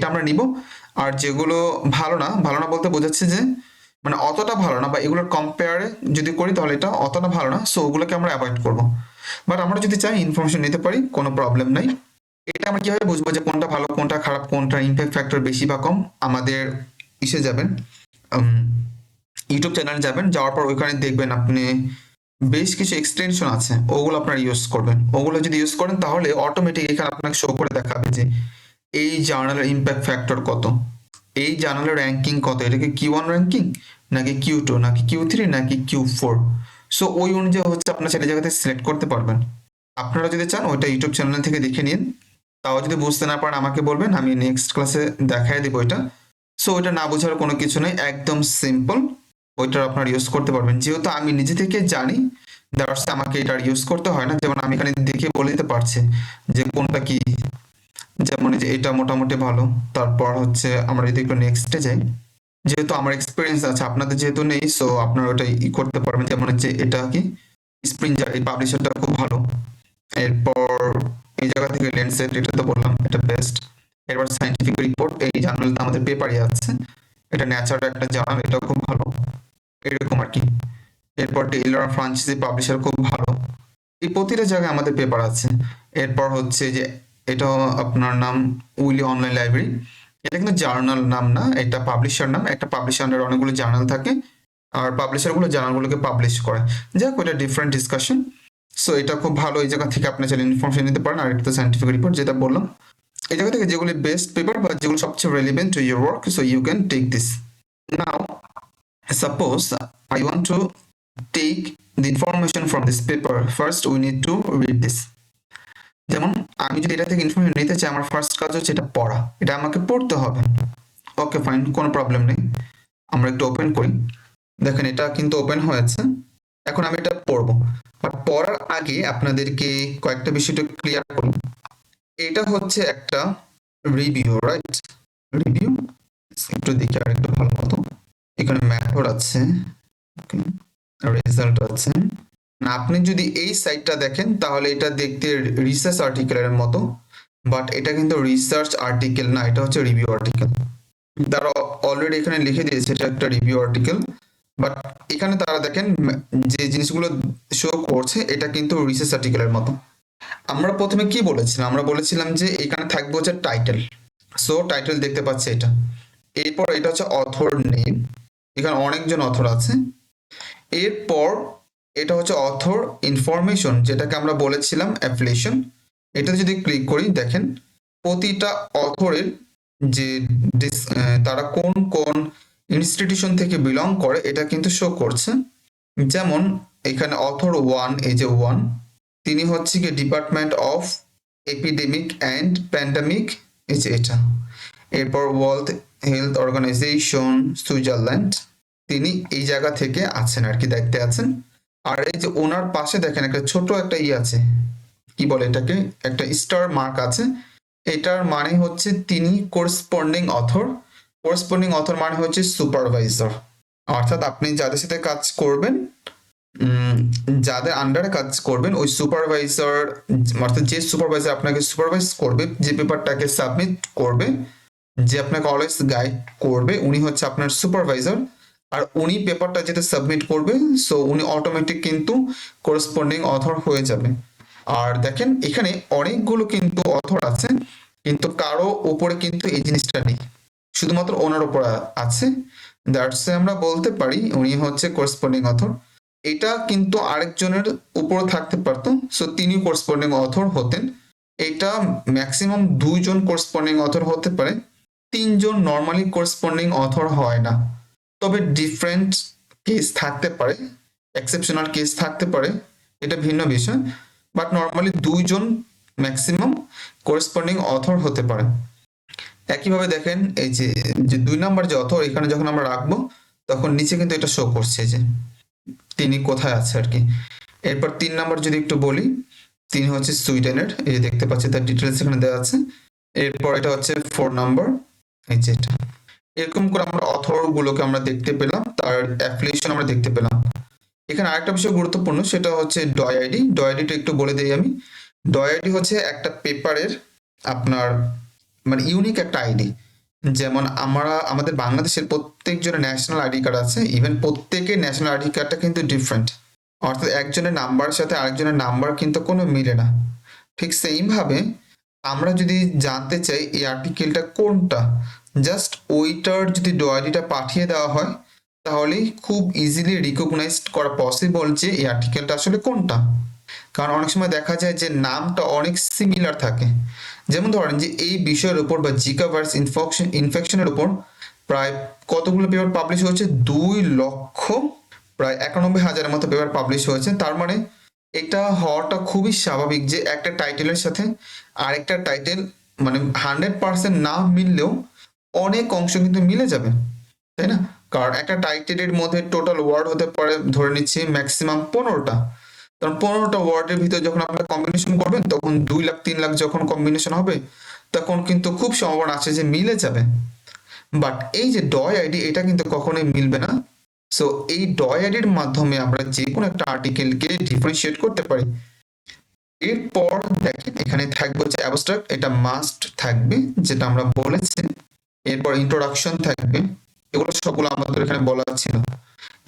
আমরা নিব, আর যেগুলো ভালো না বলতে বোঝাচ্ছে যে মানে অতটা ভালো না, বা এগুলোর কম্পেয়ারে যদি করি তাহলে এটা অতটা ভালো না, সো ওগুলোকে আমরা অ্যাভয়েড করব। বাট আমরা যদি চাই ইনফরমেশন নিতে পারি, কোনো প্রবলেম নাই। এটা আমরা কিভাবে বুঝবো যে কোনটা ভালো কোনটা খারাপ, কোনটা ইম্প্যাক্ট ফ্যাক্টর বেশি বা কম? আমাদের ইসে যাবেন, ইউটিউব চ্যানেলে যাবেন, যাওয়ার পর ওইখানে দেখবেন আপনি বেশ কিছু এক্সটেনশন আছে, ওগুলো আপনারা ইউজ করবেন। ওগুলো যদি ইউজ করেন তাহলে অটোমেটিক এখানে আপনাকে শো করে দেখাবে যে এই জার্নালের ইম্প্যাক্ট ফ্যাক্টর কত, এই জার্নালের র্যাঙ্কিং কত, এটা কি Q1 র্যাঙ্কিং নাকি Q2 নাকি Q3 নাকি Q4। সো ওই অনুযায়ী হচ্ছে আপনার সেটা জায়গাতে সিলেক্ট করতে পারবেন। আপনারা যদি চান ওইটা ইউটিউব চ্যানেল থেকে দেখে নিন, তাও যদি বুঝতে না পারেন আমাকে বলবেন, আমি নেক্সট ক্লাসে দেখাই দিব এটা। সো ওইটা না বোঝার কোনো কিছু নেই, একদম সিম্পল, ওইটার আপনারা ইউজ করতে পারবেন। যেহেতু আমি নিজে থেকে জানি, দ্যাটস আমাকে এটা ইউজ করতে হয় না। যেমন আমি এখানে দেখে বলে দিতে পারছি যে কোনটা কি, যেমন এই যে এটা মোটামুটি ভালো। তারপর হচ্ছে আমরা যদি একটু নেক্সটে যাই, যেহেতু আমার এক্সপিরিয়েন্স আছে আপনাদের যেহেতু নেই, সো আপনারা ওটা করতে পারবেন। যেমন হচ্ছে এটা কি স্প্রিঞ্জার এই পাবলিশারটা খুব ভালো। এরপর এই জায়গা থেকে ল্যান্ডসেট এটা তো বললাম এটা বেস্ট। এরপর সায়েন্টিফিক রিপোর্ট এই জার্নালটা আমাদের পেপারই আছে, এটা ন্যাচারাল একটা জার্নাল, এটাও খুব ভালো, এরকম আর কি। এরপর টেইলর ফ্রান্সিস পাবলিশার খুব ভালো, এই প্রতিটা জায়গায় আমাদের পেপার আছে। এরপর হচ্ছে যে এটা আপনার নাম উইলি অনলাইন লাইব্রেরি, এটা কিন্তু জার্নাল নাম না, এটা পাবলিশার নাম। একটা পাবলিশারের অনেকগুলো জার্নাল থাকে, আর পাবলিশারগুলো জার্নালগুলোকে পাবলিশ করে। যাই হোক, এটা ডিফারেন্ট ডিসকাশন। সো এটা খুব ভালো, এই জায়গা থেকে আপনি চাইলে ইনফরমেশন নিতে পারেন। আর একটা সায়েন্টিফিক রিপোর্ট যেটা বললাম, এই জায়গা থেকে যেগুলি বেস্ট পেপার বা যেগুলো সবচেয়ে relevant to your work, so you can take this. Now suppose I want to take the information from this paper. First we need to read this. যেমন আমি যদি এটা থেকে ইনফরমেশন নিতে চাই, আমার ফার্স্ট কাজ হচ্ছে এটা পড়া, এটা আমাকে পড়তে হবে। ওকে ফাইন, কোনো প্রবলেম নেই। আমরা একটু ওপেন করি, দেখেন এটা কিন্তু ওপেন হয়েছে। এখন আমি এটা পড়বো, বাট পড়ার আগে আপনাদেরকে কয়েকটা বিষয় একটু ক্লিয়ার করি। এটা হচ্ছে একটা রিভিউ, রাইট? রিভিউ একটু দেখি আর একটু ভালো মতো। এখানে মেথড আছে, রেজাল্ট আছে। আপনি যদি এই সাইটটা দেখেন তাহলে এটা দেখতে রিসার্চ আর্টিকেলের মতো, বাট এটা কিন্তু রিসার্চ আর্টিকেল না, এটা হচ্ছে রিভিউ আর্টিকেল। তারা অলরেডি এখানে লিখে দিয়েছে এটা একটা রিভিউ আর্টিকেল, বাট এখানে তারা দেখেন যে জিনিসগুলো শো করছে এটা কিন্তু রিসার্চ আর্টিকেলের মতো। আমরা প্রথমে কি বলেছিলাম? আমরা বলেছিলাম যে এখানে থাকবে হচ্ছে টাইটেল। সো টাইটেল দেখতে পাচ্ছে এটা। এরপর এটা হচ্ছে অথর নেম, এখানে অনেকজন অথর আছে। এরপর এটা হচ্ছে অথর ইনফরমেশন, যেটাকে আমরা বলেছিলাম অ্যাফিলিয়েশন। এটা যদি ক্লিক করি দেখেন প্রতিটা অথরের যে তারা কোন কোন ইনস্টিটিউশন থেকে বিলং করে এটা কিন্তু শো করছে। যেমন এখানে অথর 1, এই যে 1, তিনি হচ্ছে কি department of epidemic and pandemic, এই যে এটা। এরপর ওয়ার্ল্ড হেলথ অর্গানাইজেশন সুইজারল্যান্ড, তিনি এই জায়গা থেকে আছেন আর কি, দায়িত্বে আছেন। আর এই যে ওনার পাশে দেখেন একটা ছোট একটা আছে, কি বলে এটাকে, একটা স্টার মার্ক আছে। এটার মানে হচ্ছে তিনি কোরেসপন্ডিং অথর। কোরেসপন্ডিং অথর মানে হচ্ছে সুপারভাইজার, অর্থাৎ আপনি যাদের সাথে কাজ করবেন, যাদের আন্ডারে কাজ করবেন, ওই সুপারভাইজার, অর্থাৎ যে সুপারভাইজার আপনাকে সুপারভাইজ করবে, যে পেপারটাকে সাবমিট করবে, যে আপনাকে অলওয়েজ গাইড করবে, উনি হচ্ছে আপনার সুপারভাইজার। আর উনি পেপারটা যেটা সাবমিট করবে, সো উনি অটোমেটিক কিন্তু করেসপন্ডিং অথর হয়ে যাবে। আর দেখেন এখানে অনেকগুলো কিন্তু অথর আছে, কিন্তু কারো উপরে কিন্তু এই জিনিসটা নেই, শুধুমাত্র ওনার উপর আছে। দ্যাটস আমরা বলতে পারি উনি হচ্ছে করেসপন্ডিং অথর। এটা কিন্তু আরেকজনের উপর থাকতে পারতো, সো তিনি করেসপন্ডিং অথর হতেন। এটা ম্যাক্সিমাম 2 জন করেসপন্ডিং অথর হতে পারে, 3 জন নর্মালি করেসপন্ডিং অথর হয় না। তবে ডিফারেন্ট কেস থাকতে পারে, এক্সেপশনাল কেস থাকতে পারে, এটা ভিন্ন বিষয়। বাট নর্মালি 2 জন ম্যাক্সিমাম করেসপন্ডিং অথর হতে পারে। একইভাবে দেখেন এই যে 2 নাম্বার যে অথর, এখানে যখন আমরা রাখবো তখন নিচে কিন্তু এটা শো করছে যে তিনি কোথায় আছে আর কি। এরপর 3 নাম্বার যদি একটু বলি, তিনি হচ্ছে সুইডেনের, এই যে দেখতে পাচ্ছি তার ডিটেলস এখানে দেওয়া আছে। এরপর এটা হচ্ছে 4 নাম্বার, এই যে এটা। এরকম করে আমরা অথর গুলোকে আমরা দেখতে পেলাম, তার অ্যাফিলিয়েশন আমরা দেখতে পেলাম। এখানে আরেকটা বিষয় গুরুত্বপূর্ণ, সেটা হচ্ছে ডয় আইডি। ডয় আইডিটা একটু বলে দিই আমি। ডয় আইডি হচ্ছে একটা পেপারের আপনার মানে ইউনিক একটা আইডি। যেমন আমাদের বাংলাদেশের প্রত্যেকজনের ন্যাশনাল আইডি কার্ড আছে, ইভেন প্রত্যেকের ন্যাশনাল আইডি কার্ডটা কিন্তু ডিফারেন্ট, অর্থাৎ একজনের নাম্বারের সাথে আরেকজনের নাম্বার কিন্তু কোনো মিলে না। ঠিক সেইম ভাবে আমরা যদি জানতে চাই এই আর্টিকেলটা কোনটা, জাস্ট ওইটার যদি ডয়ারিটা পাঠিয়ে দেওয়া হয়, তাহলেই খুব ইজিলি রিকগনাইজ করা পসিবল যে এই আর্টিকেলটা আসলে কোনটা। কারণ অনেক সময় দেখা যায় যে নামটা অনেক সিমিলার থাকে। যেমন ধরেন যে এই বিষয়ের উপর বা জিকা ভাইরাস ইনফেকশনের উপর প্রায় কতগুলো পেপার পাবলিশ হয়েছে, 2 লক্ষ প্রায় 91,000-এর মতো পেপার পাবলিশ হয়েছে। তার মানে এটা হওয়াটা খুবই স্বাভাবিক যে একটা টাইটেলের সাথে আরেকটা টাইটেল মানে 100% না মিললেও অনেক অংশ কিন্তু মিলে যাবে, তাই না? কারণ একটা টাইটেলের মধ্যে টোটাল ওয়ার্ড হতে পারে ধরে নিচ্ছি ম্যাক্সিমাম 15টা। কারণ 15টা ওয়ার্ডের ভিতরে যখন আপনারা কম্বিনেশন করবেন, তখন 2 লাখ 3 লাখ যখন কম্বিনেশন হবে, তখন কিন্তু খুব সম্ভাবনা আছে যে মিলে যাবে। বাট এই যে ডয় আইডি, এটা কিন্তু কখনোই মিলবে না। সো এই ডয় আইডির মাধ্যমে আমরা যে কোনো একটা আর্টিকেলকে ডিফারেন্সিয়েট করতে পারি। এরপর দেখেন এখানে থাকবে হচ্ছে অ্যাবস্ট্রাক্ট, এটা মাস্ট থাকবে যেটা আমরা বলেছি। এরপর ইন্ট্রোডাকশন থাকবে, এগুলো সবগুলো আমাদের এখানে বলা ছিল।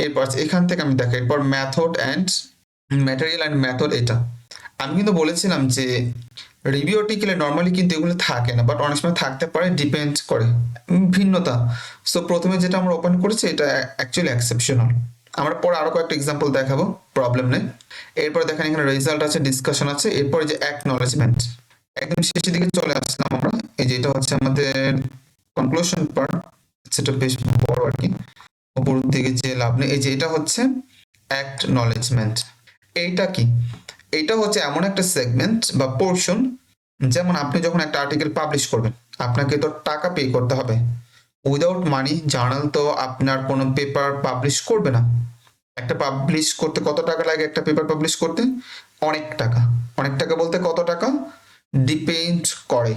এরপর এখান থেকে আমি দেখি এরপর method and material and method. এটা আমি কিন্তু বলেছিলাম যে রিভিউ আর্টিকেলে নর্মালি কিন্তু এগুলো থাকে না, বাট অনেক সময় থাকতে পারে, ডিপেন্ড করে ভিন্নতা। সো প্রথমে যেটা আমরা ওপেন করেছি এটা অ্যাকচুয়ালি এক্সেপশনাল, আমরা পরে আরো কয়েকটা এক্সাম্পল দেখাবো, প্রবলেম নেই। এরপর দেখেন এখানে রেজাল্ট আছে, ডিসকাশন আছে, এরপর যে অ্যাকনলেজমেন্ট। একদম শেষের দিকে চলে আসলাম আমরা। এই যে এটা হচ্ছে আমাদের কনক্লুশন পার্ট, সেটা বেশ বড় আর কি, উপর দিকে যে লাভ নেই। এই যে এটা হচ্ছে অ্যাকনলেজমেন্ট। এইটা কি? এটা হচ্ছে এমন একটা সেগমেন্ট বা পোর্শন, যেমন আপনি যখন একটা আর্টিকেল পাবলিশ করবেন, আপনাকে তো টাকা পে করতে হবে। উইদাউট মানি জার্নাল তো আপনার কোনো পেপার পাবলিশ করবে না। একটা পাবলিশ করতে কত টাকা লাগে? একটা পেপার পাবলিশ করতে অনেক টাকা। অনেক টাকা বলতে কত টাকা? ডিপেন্ড করে,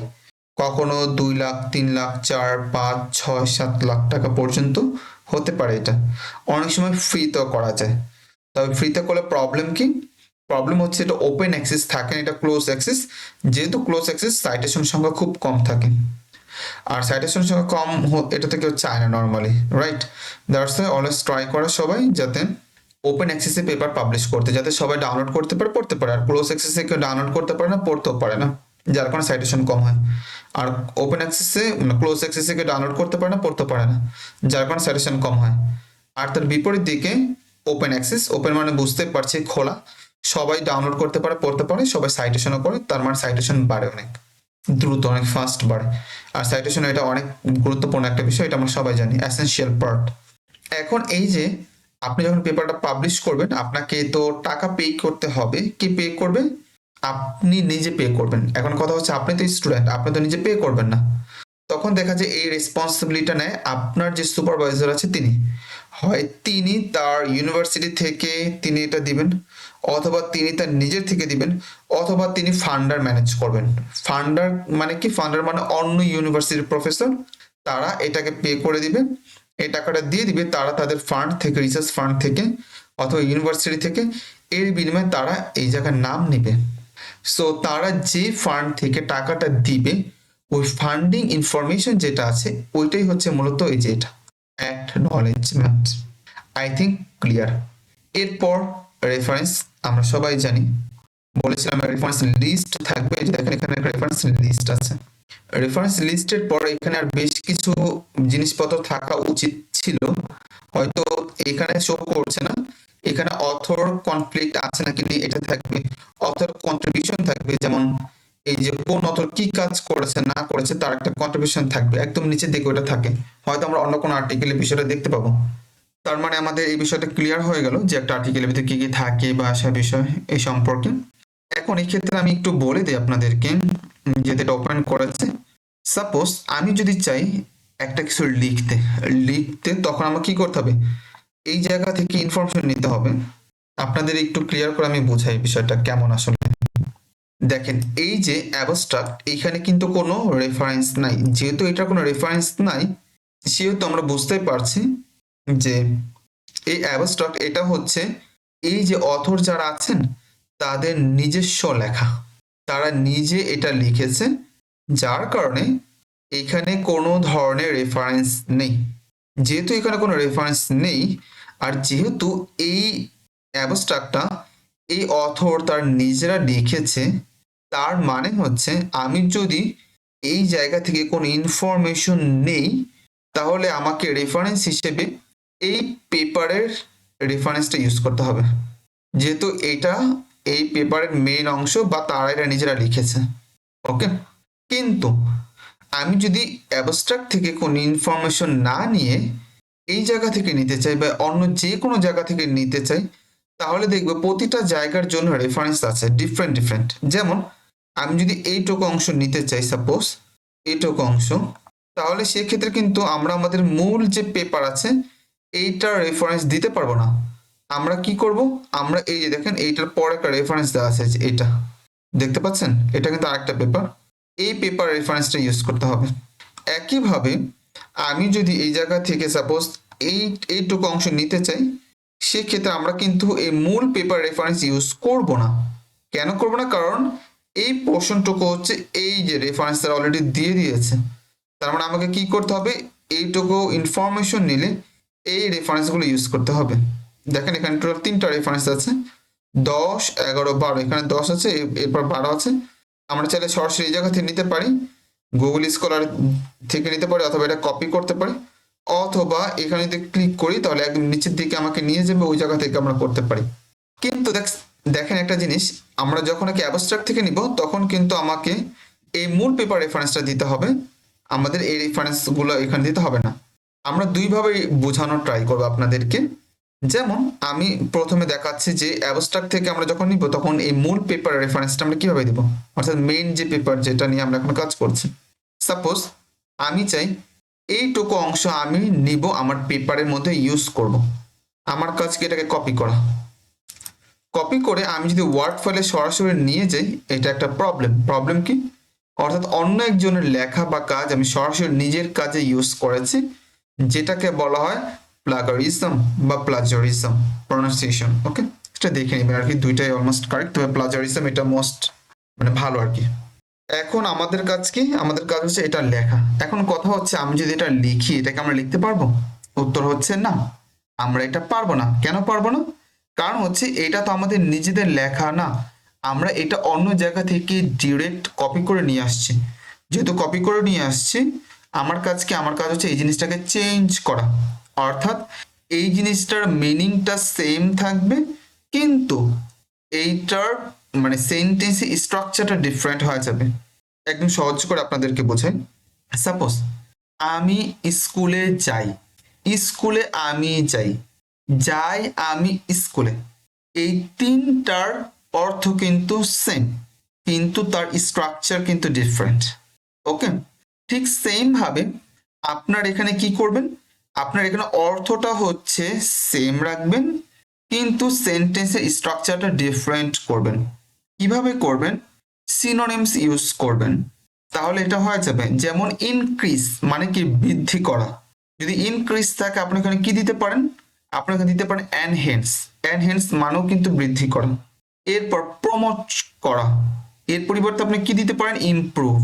কখনো 2 লাখ 3 লাখ 4 5 6 7 লাখ টাকা পর্যন্ত হতে পারে। এটা অনেক সময় ফ্রিতেও করা যায়। তবে ফ্রিতে করলে প্রবলেম কি? প্রবলেম হচ্ছে এটা ওপেন অ্যাক্সেস থাকে না, এটা ক্লোজ অ্যাক্সেস। যেহেতু ক্লোজ অ্যাক্সেস, সাইটেশন সংখ্যা খুব কম থাকে, আর সাইটেশন সংখ্যা কম এটাতে কেউ চায় না normally, right? That's why always try করে সবাই যাতে ওপেন অ্যাক্সেসে পেপার পাবলিশ করতে, যাতে সবাই ডাউনলোড করতে পারে, পড়তে পারে। আর ক্লোজ অ্যাক্সেসে কেউ ডাউনলোড করতে পারে না, পড়তেও পারে না, যার কারণে সাইটেশন কম হয়। আর ওপেন অ্যাক্সেসে ক্লোজ অ্যাক্সেসে কেউ ডাউনলোড করতে পারে না, পড়তে পারে না, যার কারণে সাইটেশন কম হয়। আর তার বিপরীত দিকে ওপেন অ্যাক্সেস, ওপেন মানে বুঝতে পারছি খোলা, সবাই ডাউনলোড করতে পারে, পড়তে পারে, সবাই সাইটেশনও করে, তার মানে সাইটেশন বাড়ে অনেক দ্রুত, অনেক ফাস্ট বাড়ে। আর সাইটেশন এটা অনেক গুরুত্বপূর্ণ একটা বিষয়, এটা আমরা সবাই জানি, এসেনশিয়াল পার্ট। এখন এই যে আপনি যখন পেপারটা পাবলিশ করবেন, আপনাকে তো টাকা পে করতে হবে। কি পে করবে? আপনি নিজে পে করবেন। এখন কথা হচ্ছে আপনি তো স্টুডেন্ট, আপনি তো নিজে পে করবেন না। তখন দেখা যায় এই রেসপন্সিবিলিটিটা নেয় আপনার যে সুপারভাইজার আছে তিনি। হয় তিনি তার ইউনিভার্সিটি থেকে তিনি এটা দিবেন, অথবা তিনি তার নিজের থেকে দিবেন, অথবা তিনি ফান্ডার ম্যানেজ করবেন। ফান্ডার মানে কি? ফান্ডার মানে অন্য ইউনিভার্সিটির প্রফেসর, তারা এটাকে পে করে দিবে, এই টাকাটা দিয়ে দিবে তারা তাদের ফান্ড থেকে, রিসার্চ ফান্ড থেকে অথবা ইউনিভার্সিটি থেকে। এর বিনিময়ে তারা এই জায়গার নাম নেবে। সো তারা যে ফান্ড থেকে টাকাটা দিবে, ওই ফান্ডিং ইনফরমেশন যেটা আছে ওইটাই হচ্ছে মূলত এই যে এটা অ্যাকনলেজমেন্ট। I think clear. এরপর রেফারেন্স আমরা সবাই জানি, বলেছিলাম রেফারেন্স লিস্ট থাকবে। যে দেখেন এখানে রেফারেন্স লিস্ট আছে। রেফারেন্স লিস্টের পর এখানে আর বেশ কিছু জিনিসপত্র থাকা উচিত ছিল, হয়তো এখানে শো করছে না। এখানে অথর কনফ্লিক্ট আছে নাকি এটা থাকবে, অথর কন্ট্রিবিউশন থাকবে, যেমন এই যে কোন অথর কি কাজ করেছে না করেছে তার একটা কন্ট্রিবিউশন থাকবে, একদম নিচের দিকে ওটা থাকে। হয়তো আমরা অন্য কোনো আর্টিকেলে বিষয়টা দেখতে পাবো। তার মানে আমাদের এই বিষয়টা ক্লিয়ার হয়ে গেল যে একটা আর্টিকেলের ভিতরে কি কি থাকে বা আসা বিষয় এই সম্পর্কে। এখন এই ক্ষেত্রে আমি একটু বলে দিই আপনাদেরকে, যেটা এটা ওপেন করেছে। সাপোজ আমি যদি চাই একটা কিছু লিখতে লিখতে তখন আমার কি করতে হবে? এই জায়গা থেকে ইনফরমেশন নিতে হবে। আপনাদের একটু ক্লিয়ার করে আমি বোঝাই বিষয়টা কেমন আসলে। দেখেন এই যে অ্যাবস্ট্রাক্ট, এখানে কিন্তু কোনো রেফারেন্স নাই। যেহেতু এটা কোনো রেফারেন্স নাই, সেহেতু আমরা বুঝতে পারছি যে এই অ্যাবস্ট্রাক্ট এটা হচ্ছে এই যে অথর যারা আছেন তাদের নিজস্ব লেখা, তারা নিজে এটা লিখেছে, যার কারণে এখানে কোনো ধরনের রেফারেন্স নেই। যেহেতু এখানে কোনো রেফারেন্স নেই, আর যেহেতু এই অ্যাবস্ট্রাক্টটা এই অথর তার নিজেরা লিখেছে, তার মানে হচ্ছে আমি যদি এই জায়গা থেকে কোনো ইনফরমেশন নেই, তাহলে আমাকে রেফারেন্স হিসেবে এই পেপারের রেফারেন্সটা ইউজ করতে হবে, যেহেতু এটা এই পেপারের মেইন অংশ বা তারা এটা নিজেরা লিখেছে। ওকে, কিন্তু আমি যদি অ্যাবস্ট্রাক্ট থেকে কোনো ইনফরমেশন না নিয়ে এই জায়গা থেকে নিতে চাই বা অন্য যে কোনো জায়গা থেকে নিতে চাই, তাহলে দেখবো প্রতিটা জায়গার জন্য রেফারেন্স আছে ডিফারেন্ট ডিফারেন্ট। যেমন আমি যদি এইটুকু অংশ নিতে চাই, সাপোজ এইটুকু অংশ, তাহলে সেক্ষেত্রে কিন্তু আমরা আমাদের মূল যে পেপার আছে এইটার রেফারেন্স দিতে পারবো না। আমরা কি করব? আমরা এই যে দেখেন এইটার পর একটা রেফারেন্স দেওয়া আছে, এটা দেখতে পাচ্ছেন, এটা কিন্তু আরেকটা পেপার, এই পেপার রেফারেন্সটা ইউজ করতে হবে। একইভাবে আমি যদি এই জায়গা থেকে সাপোজ এইটুকু অংশ নিতে চাই, সেক্ষেত্রে আমরা কিন্তু এই মূল পেপার রেফারেন্স ইউজ করব না। কেন করব না? কারণ এই পোর্শনটুকু হচ্ছে এই যে রেফারেন্স তারা অলরেডি দিয়ে দিয়েছে। তার মানে আমাকে কি করতে হবে? এইটুকু ইনফরমেশন নিলে এই রেফারেন্সগুলো ইউজ করতে হবে। দেখেন এখানে টোটাল 3টা রেফারেন্স আছে, 10, 11, 12। এখানে 10 আছে, এরপর 12 আছে। আমরা চাইলে সরাসরি এই জায়গা থেকে নিতে পারি, গুগল স্কলার থেকে নিতে পারি, অথবা এটা কপি করতে পারি, অথবা এখানে যদি ক্লিক করি তাহলে একদম নিচের দিকে আমাকে নিয়ে যাবে, ওই জায়গা থেকে আমরা করতে পারি। কিন্তু দেখেন একটা জিনিস, আমরা যখন একে অ্যাবস্ট্রাক্ট থেকে নিব তখন কিন্তু আমাকে এই মূল পেপার রেফারেন্সটা দিতে হবে, আমাদের এই রেফারেন্সগুলো এখানে দিতে হবে না। আমরা দুইভাবে বোঝানোর ট্রাই করবো আপনাদেরকে। যেমন আমি প্রথমে দেখাচ্ছি যে অ্যাবস্ট্রাক্ট থেকে আমরা যখন নিব তখন এই মূল পেপার রেফারেন্সটা আমরা কিভাবে দিব, অর্থাৎ মেইন যে পেপার যেটা নিয়ে আমরা এখন কাজ করছি। সাপোজ আমি চাই এইটুকু অংশ আমি নিব আমার পেপারের মধ্যে ইউজ করব। আমার কাজকে এটাকে কপি করা, কপি করে আমি যদি ওয়ার্ড ফাইলে সরাসরি নিয়ে যাই, এটা একটা প্রবলেম কি? অর্থাৎ অন্য একজনের লেখা বা কাজ আমি সরাসরি নিজের কাজে ইউজ করেছি, যেটাকে বলা হয় প্লাগারিজম বা প্লাজারিজম প্রনাউন্সিয়েশন। ওকে, এটা দেখে নেবেন আর কি, দুইটাই অলমোস্ট কারেক্ট, তবে প্লাজারিজম এটা মোস্ট মানে ভালো আর কি। এখন আমাদের কাজ কি? আমাদের কাজ হচ্ছে এটা লেখা। এখন কথা হচ্ছে আমি যদি এটা লিখি, এটাকে আমরা লিখতে পারবো? উত্তর হচ্ছে না, আমরা এটা পারবো না। কেন পারবো না? কারণ হচ্ছে এটা তো আমাদের নিজেদের লেখা না, আমরা এটা অন্য জায়গা থেকে ডিরেক্ট কপি করে নিয়ে আসছি। যেহেতু কপি করে নিয়ে আসছি, আমার কাজ হচ্ছে এই জিনিসটাকে চেঞ্জ করা, অর্থাৎ এই জিনিসটার মিনিংটা সেম থাকবে, কিন্তু এইটার মানে সেন্টেন্সের স্ট্রাকচারটা ডিফারেন্ট হয়ে যাবে। একদম সহজ করে আপনাদেরকে বোঝাই। সাপোজ আমি স্কুলে যাই, স্কুলে আমি যাই, যাই আমি স্কুলে, এই তিনটার অর্থ কিন্তু সেম, কিন্তু তার স্ট্রাকচার কিন্তু ডিফারেন্ট। ওকে, ঠিক সেম ভাবে আপনার এখানে কি করবেন? আপনার এখানে অর্থটা হচ্ছে সেম রাখবেন, কিন্তু সেন্টেন্সের স্ট্রাকচারটা ডিফারেন্ট করবেন। কিভাবে করবেন? সিনোনিমস ইউজ করবেন, তাহলে এটা হয়ে যাবে। যেমন ইনক্রিজ মানে কি? বৃদ্ধি করা। যদি ইনক্রিজ থাকে আপনি এখানে কি দিতে পারেন? আপনি এখানে দিতে পারেন এনহেন্স। এনহেন্স মানেও কিন্তু বৃদ্ধি করা। এরপর প্রমোট করা, এর পরিবর্তে আপনি কি দিতে পারেন? ইমপ্রুভ।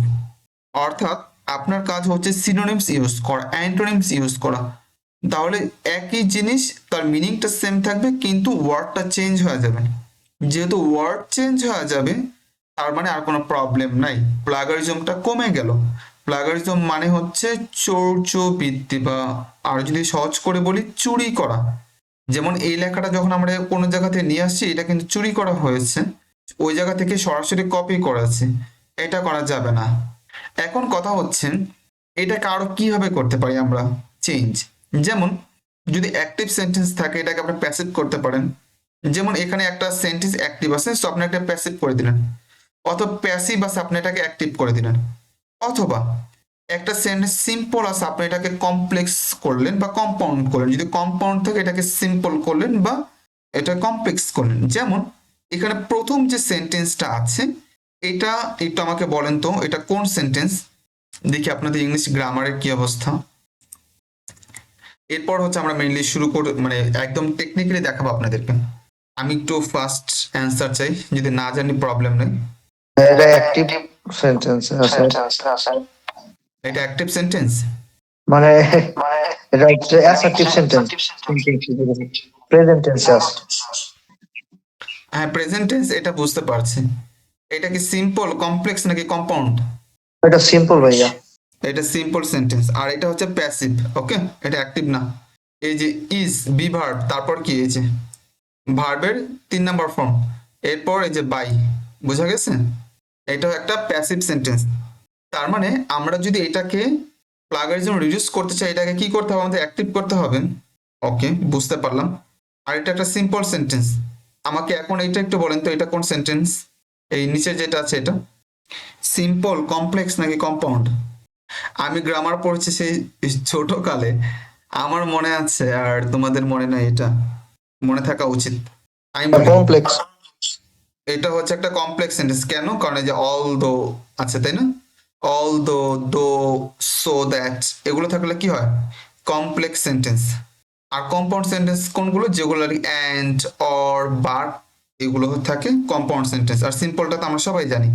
অর্থাৎ আপনার কাজ হচ্ছে সিনোনিমস ইউজ করা, অ্যান্টোনিমস ইউজ করা। তাহলে একই জিনিস, তার মিনিংটা সেম থাকবে কিন্তু ওয়ার্ডটা চেঞ্জ হয়ে যাবে। যেহেতু ওয়ার্ড চেঞ্জ হয়ে যাবে, তার মানে আর কোনো প্রবলেম নাই, প্লাগারিজমটা কমে গেল। প্লাগারিজম মানে হচ্ছে চৌর্যবৃত্তি, বা আর যদি সহজ করে বলি চুরি করা। যেমন এই লেখাটা যখন আমরা কোনো জায়গা থেকে নিয়ে আসছি, এটা কিন্তু চুরি করা হয়েছে, ওই জায়গা থেকে সরাসরি কপি করেছে, এটা করা যাবে না। এখন কথা হচ্ছে এটাকে আরো কিভাবে করতে পারি আমরা চেঞ্জ। যেমন যদি অ্যাক্টিভ সেন্টেন্স থাকে এটাকে আপনি প্যাসিভ করতে পারেন। যেমন এখানে একটা সেন্টেন্স অ্যাক্টিভ আছে, সো আপনি একটা প্যাসিভ করে দিলেন, অথবা প্যাসিভ আছে আপনি এটাকে অ্যাক্টিভ করে দিলেন। অথবা একটা সেন্টেন্স সিম্পল আছে, আপনি এটাকে কমপ্লেক্স করলেন বা কম্পাউন্ড করলেন। যদি কম্পাউন্ড থাকে এটাকে সিম্পল করলেন বা এটা কমপ্লেক্স করলেন। যেমন এখানে প্রথম যে সেন্টেন্সটা আছে, এটা একটু আমাকে বলেন তো এটা কোন সেন্টেন্স? দেখি আপনাদের ইংলিশ গ্রামারের কি অবস্থা। এরপর হচ্ছে আমরা মেইনলি শুরু করে মানে একদম টেকনিক্যালি দেখাবো আপনাদেরকে। আমি একটু ফার্স্ট অ্যান্সার চাই, যদি না জানি প্রবলেম নেই। এটা অ্যাক্টিভ সেন্টেন্স আছে, এটা অ্যাক্টিভ সেন্টেন্স। মানে এটা হচ্ছে অ্যাসার্টিভ সেন্টেন্স, প্রেজেন্ট টেন্সে আছে। হ্যাঁ, প্রেজেন্ট টেন্স এটা বুঝতে পারছি। এটা কি সিম্পল, কমপ্লেক্স নাকি কম্পাউন্ড? এটা সিম্পল ভাইয়া। এটা সিম্পল সেন্টেন্স। আর এটা হচ্ছে প্যাসিভ। ওকে, এটা অ্যাক্টিভ না। এই যে ইজ বি ভার্ব, তারপর কি এই যে ভার্বের 3 নম্বর ফর্ম, এরপর এই যে বাই, বোঝা গেছে? এটা একটা প্যাসিভ সেন্টেন্স। তার মানে আমরা যদি এটাকে প্লাগারিজম রিডিউস করতে চাই, এটাকে কি করতে হবে? আমাদের অ্যাক্টিভ করতে হবে। ওকে, বুঝতে পারলাম। আর এটা একটা সিম্পল সেন্টেন্স। আমাকে এখন এটা একটু বলেন তো, এটা কোন সেন্টেন্স? এই নিচে যেটা আছে এটা সিম্পল, কমপ্লেক্স নাকি কম্পাউন্ড? আমি গ্রামার পড়েছি সেই ছোট কালে, আমার মনে আছে, আর তোমাদের মনে নাই, এটা মনে থাকা উচিত। আমি বলি কমপ্লেক্স। এটা হচ্ছে একটা কমপ্লেক্স সেন্টেন্স। কেন? কারণ এই যে অল দো আছে, তাই না? অল দো সো দ্যাট, এগুলো থাকলে কি হয়? Complex sentence. আর কম্পাউন্ড সেন্টেন্স কোনগুলো? যেগুলো অ্যান্ড, অর, বাট, এগুলো থাকে কম্পাউন্ড সেন্টেন্স। আর সিম্পলটা তো আমরা সবাই জানি।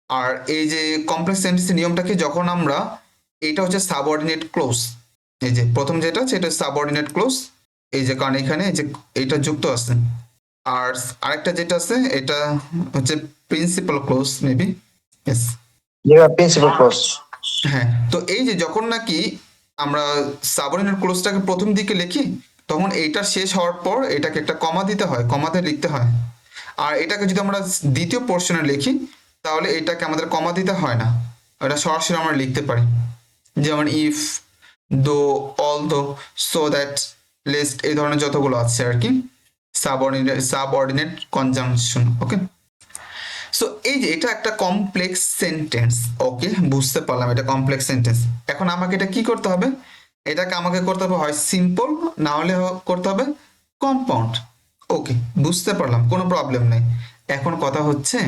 আর এই যে কমপ্লেক্স সেন্টেন্সের নিয়মটা কি? যখন আমরা, এটা হচ্ছে সাবঅর্ডিনেট ক্লোজ, এই যে প্রথম যেটা আছে এটা সাবঅর্ডিনেট ক্লোজ, এই যে কারণ এখানে এই যে এটা যুক্ত আছে। আর আরেকটা যেটা আছে এটা হচ্ছে প্রিন্সিপাল ক্লোজ, মেবি। ইয়েস। যেটা প্রিন্সিপাল ক্লজ। হ্যাঁ, তো এই যে যখন নাকি আমরা সাবঅর্ডিনেট ক্লোজটাকে প্রথম দিকে লিখি, তখন এইটা শেষ হওয়ার পর এটাকে একটা কমা দিতে হয়, কমাতে লিখতে হয়। আর এটাকে যদি আমরা দ্বিতীয় পোর্শনে লিখি, তাহলে এটাকে আমাদের কমা দিতে হয় না, এটা সরাসরি আমরা লিখতে পারি। যেমন ইফ, দো, অল দো, সো দ্যাট, লিস্ট, এই ধরনের যতগুলো আছে আর কি, সাবঅর্ডিনেট কনজাংশন। ওকে, সো এই যে এটা একটা কমপ্লেক্স সেন্টেন্স। ওকে, বুঝতে পারলাম এটা কমপ্লেক্স সেন্টেন্স। এখন আমাকে এটা কি করতে হবে? এটাকে আমাকে করতে হবে হয় সিম্পল, না হলে করতে হবে কম্পাউন্ড। ওকে, বুঝতে পারলাম, কোনো প্রবলেম নেই। এখন কথা হচ্ছে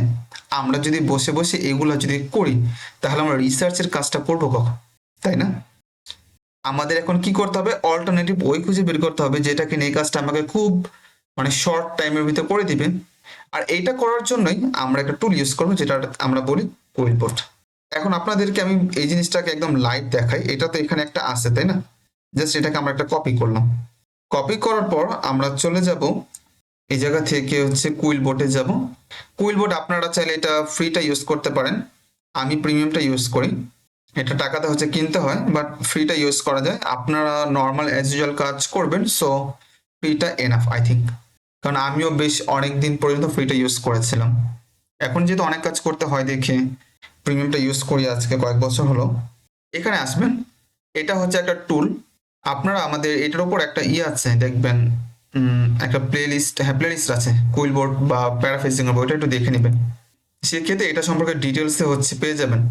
আমরা যদি বসে বসে এগুলো যদি করি, তাহলে আমরা রিসার্চের কাজটা করবো কখন, তাই না? আমাদের এখন কি করতে হবে? অল্টারনেটিভ ওয়ে খুঁজে বের করতে হবে, যেটা কিনা এই কাজটা আমাকে খুব মানে শর্ট টাইমের ভিতরে করে দিবে। আর এইটা করার জন্যই আমরা একটা টুল ইউজ করবো, যেটা আমরা বলি কুইলবোর্ড। এখন আপনাদেরকে আমি এই জিনিসটাকে একদম লাইভ দেখাই। এটা তো এখানে একটা আছে, তাই না? জাস্ট এটাকে আমরা একটা কপি করলাম। কপি করার পর আমরা চলে যাব এই জায়গা থেকে হচ্ছে কুইলবোর্ডে যাব। কুইলবোর্ড আপনারা চাইলে এটা ফ্রিটা ইউজ করতে পারেন, আমি প্রিমিয়ামটা ইউজ করি। এটা টাকাতে হচ্ছে কিনতে হয়, বাট ফ্রিটা ইউজ করা যায়। আপনারা নর্মাল অ্যাজ ইউজুয়াল কাজ করবেন, সো ফ্রিটা এনাফ আই থিঙ্ক। কারণ আমিও বেশ অনেক দিন পর্যন্ত ফ্রিটা ইউজ করেছিলাম। এখন যেহেতু অনেক কাজ করতে হয় দেখে প্রিমিয়ামটা ইউজ করি আজকে কয়েক বছর হলো। এখানে আসবেন, এটা হচ্ছে একটা টুল। আপনারা আমাদের এটার উপর একটা আছে দেখবেন, একটা প্লেলিস্ট, হ্যাঁ প্লেলিস্ট আছে কুইলবোর্ড বা প্যারাফ্রেজিং এর, ওইটা একটু দেখে নেবেন। সেক্ষেত্রে এটা সম্পর্কে ডিটেলসে হচ্ছে পেয়ে যাবেন,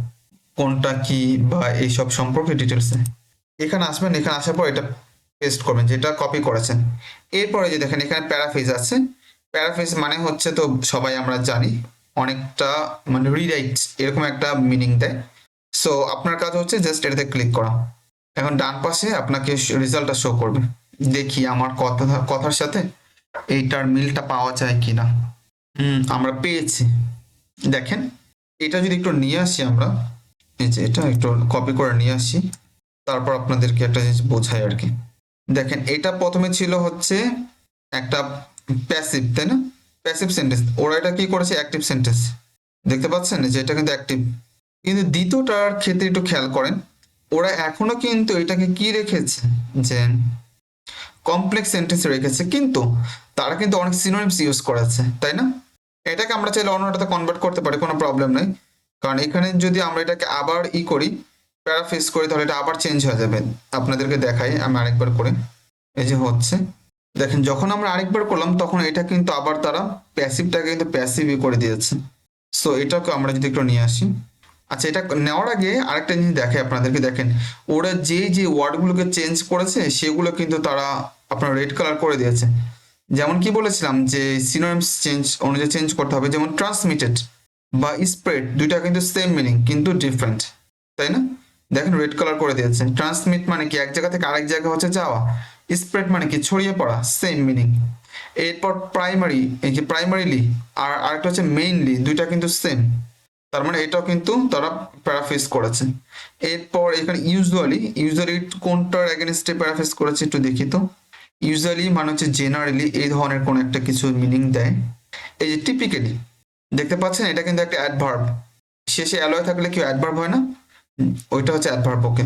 কোনটা কি বা এইসব সম্পর্কে ডিটেলসে। এখানে আসবেন, এখানে আসার পর এটা পেস্ট করবেন যেটা কপি করেছেন। এরপরে যে দেখেন এখানে প্যারাফ্রেজ আছে, প্যারাফ্রেজ মানে হচ্ছে তো সবাই আমরা জানি অনেকটা মানে রিরাইট এরকম একটা মিনিং দেয়। সো আপনার কাজ হচ্ছে জাস্ট এটাতে ক্লিক করা। এখন ডান পাশে আপনাকে রেজাল্টটা শো করবে। দেখি আমার কথার সাথে এইটার মিলটা পাওয়া যায় কিনা। আমরা পেয়েছি। দেখেন এটা যদি একটু নিয়ে আসি আমরা, এই যে এটা একটু কপি করে নিয়ে আসি, তারপর আপনাদেরকে একটা জিনিস বোঝাই আর কি। দেখেন এটা প্রথমে ছিল হচ্ছে একটা প্যাসিভ, তাই না? প্যাসিভ সেন্টেন্স, ওরা এটা কি করেছে অ্যাক্টিভ সেন্টেন্স। দেখতে পাচ্ছেন যে এটা কিন্তু অ্যাক্টিভ। কিন্তু দ্বিতীয়টার ক্ষেত্রে একটু খেয়াল করেন, ওরা এখনো কিন্তু এটাকে কি রেখেছে যে কমপ্লেক্স সেন্টেন্স রেখেছে, কিন্তু তারা কিন্তু অনেক সিনোনিমস ইউজ করেছে, তাই না? এটাকে আমরা চাইলে অন্যটাতে কনভার্ট করতে পারি, কোনো প্রবলেম নেই। কারণ এখানে যদি আমরা এটাকে আবার করি, প্যারাফ্রেজ করি, তাহলে এটা আবার চেঞ্জ হয়ে যাবে। আপনাদেরকে দেখাই আমি আরেকবার করে। এই যে হচ্ছে, দেখেন যখন আমরা আরেকবার করলাম তখন এটা কিন্তু আবার তারা প্যাসিভটাকে কিন্তু প্যাসিভই করে দিয়েছে। সো এটাকে আমরা যদি একটু নিয়ে আসি। আচ্ছা, এটা নেওয়ার আগে আরেকটা জিনিস দেখে আপনাদেরকে, দেখেন ওরা যে যে ওয়ার্ডগুলোকে চেঞ্জ করেছে সেগুলো কিন্তু তারা আপনার রেড কালার করে দিয়েছে। যেমন কি বলেছিলাম যে সিনোনিমস চেঞ্জ অনুযায়ী চেঞ্জ করতে হবে, যেমন ট্রান্সমিটেড বা স্প্রেড দুইটা কিন্তু সেম মিনিং কিন্তু ডিফারেন্ট, তাই না? দেখেন রেড কালার করে দিয়েছে। ট্রান্সমিট মানে কি এক জায়গা থেকে আরেক জায়গা হচ্ছে যাওয়া, স্প্রেড মানে কি ছড়িয়ে পড়া, সেম মিনিং। এরপর প্রাইমারি, এই যে প্রাইমারিলি আর আরেকটা হচ্ছে মেইনলি, দুইটা কিন্তু সেম, তার মানে এটাও কিন্তু তারা প্যারাফ্রেজ করেছে। এরপর এখানে ইউজুয়ালি, ইউজুয়ালি কোনটার এগেনস্টে প্যারাফ্রেজ করেছে একটু দেখি তো। ইউজুয়ালি মানে হচ্ছে জেনারেলি, এই ধরনের কোন একটা কিছু মিনিং দেয়। এই যে টিপিক্যালি, দেখতে পাচ্ছেন এটা কিন্তু একটা অ্যাডভার্ব, শেষে অ্যালয় থাকলে কি অ্যাডভার্ব হয় না? ওইটা হচ্ছে অ্যাডভার্ব। ওকে,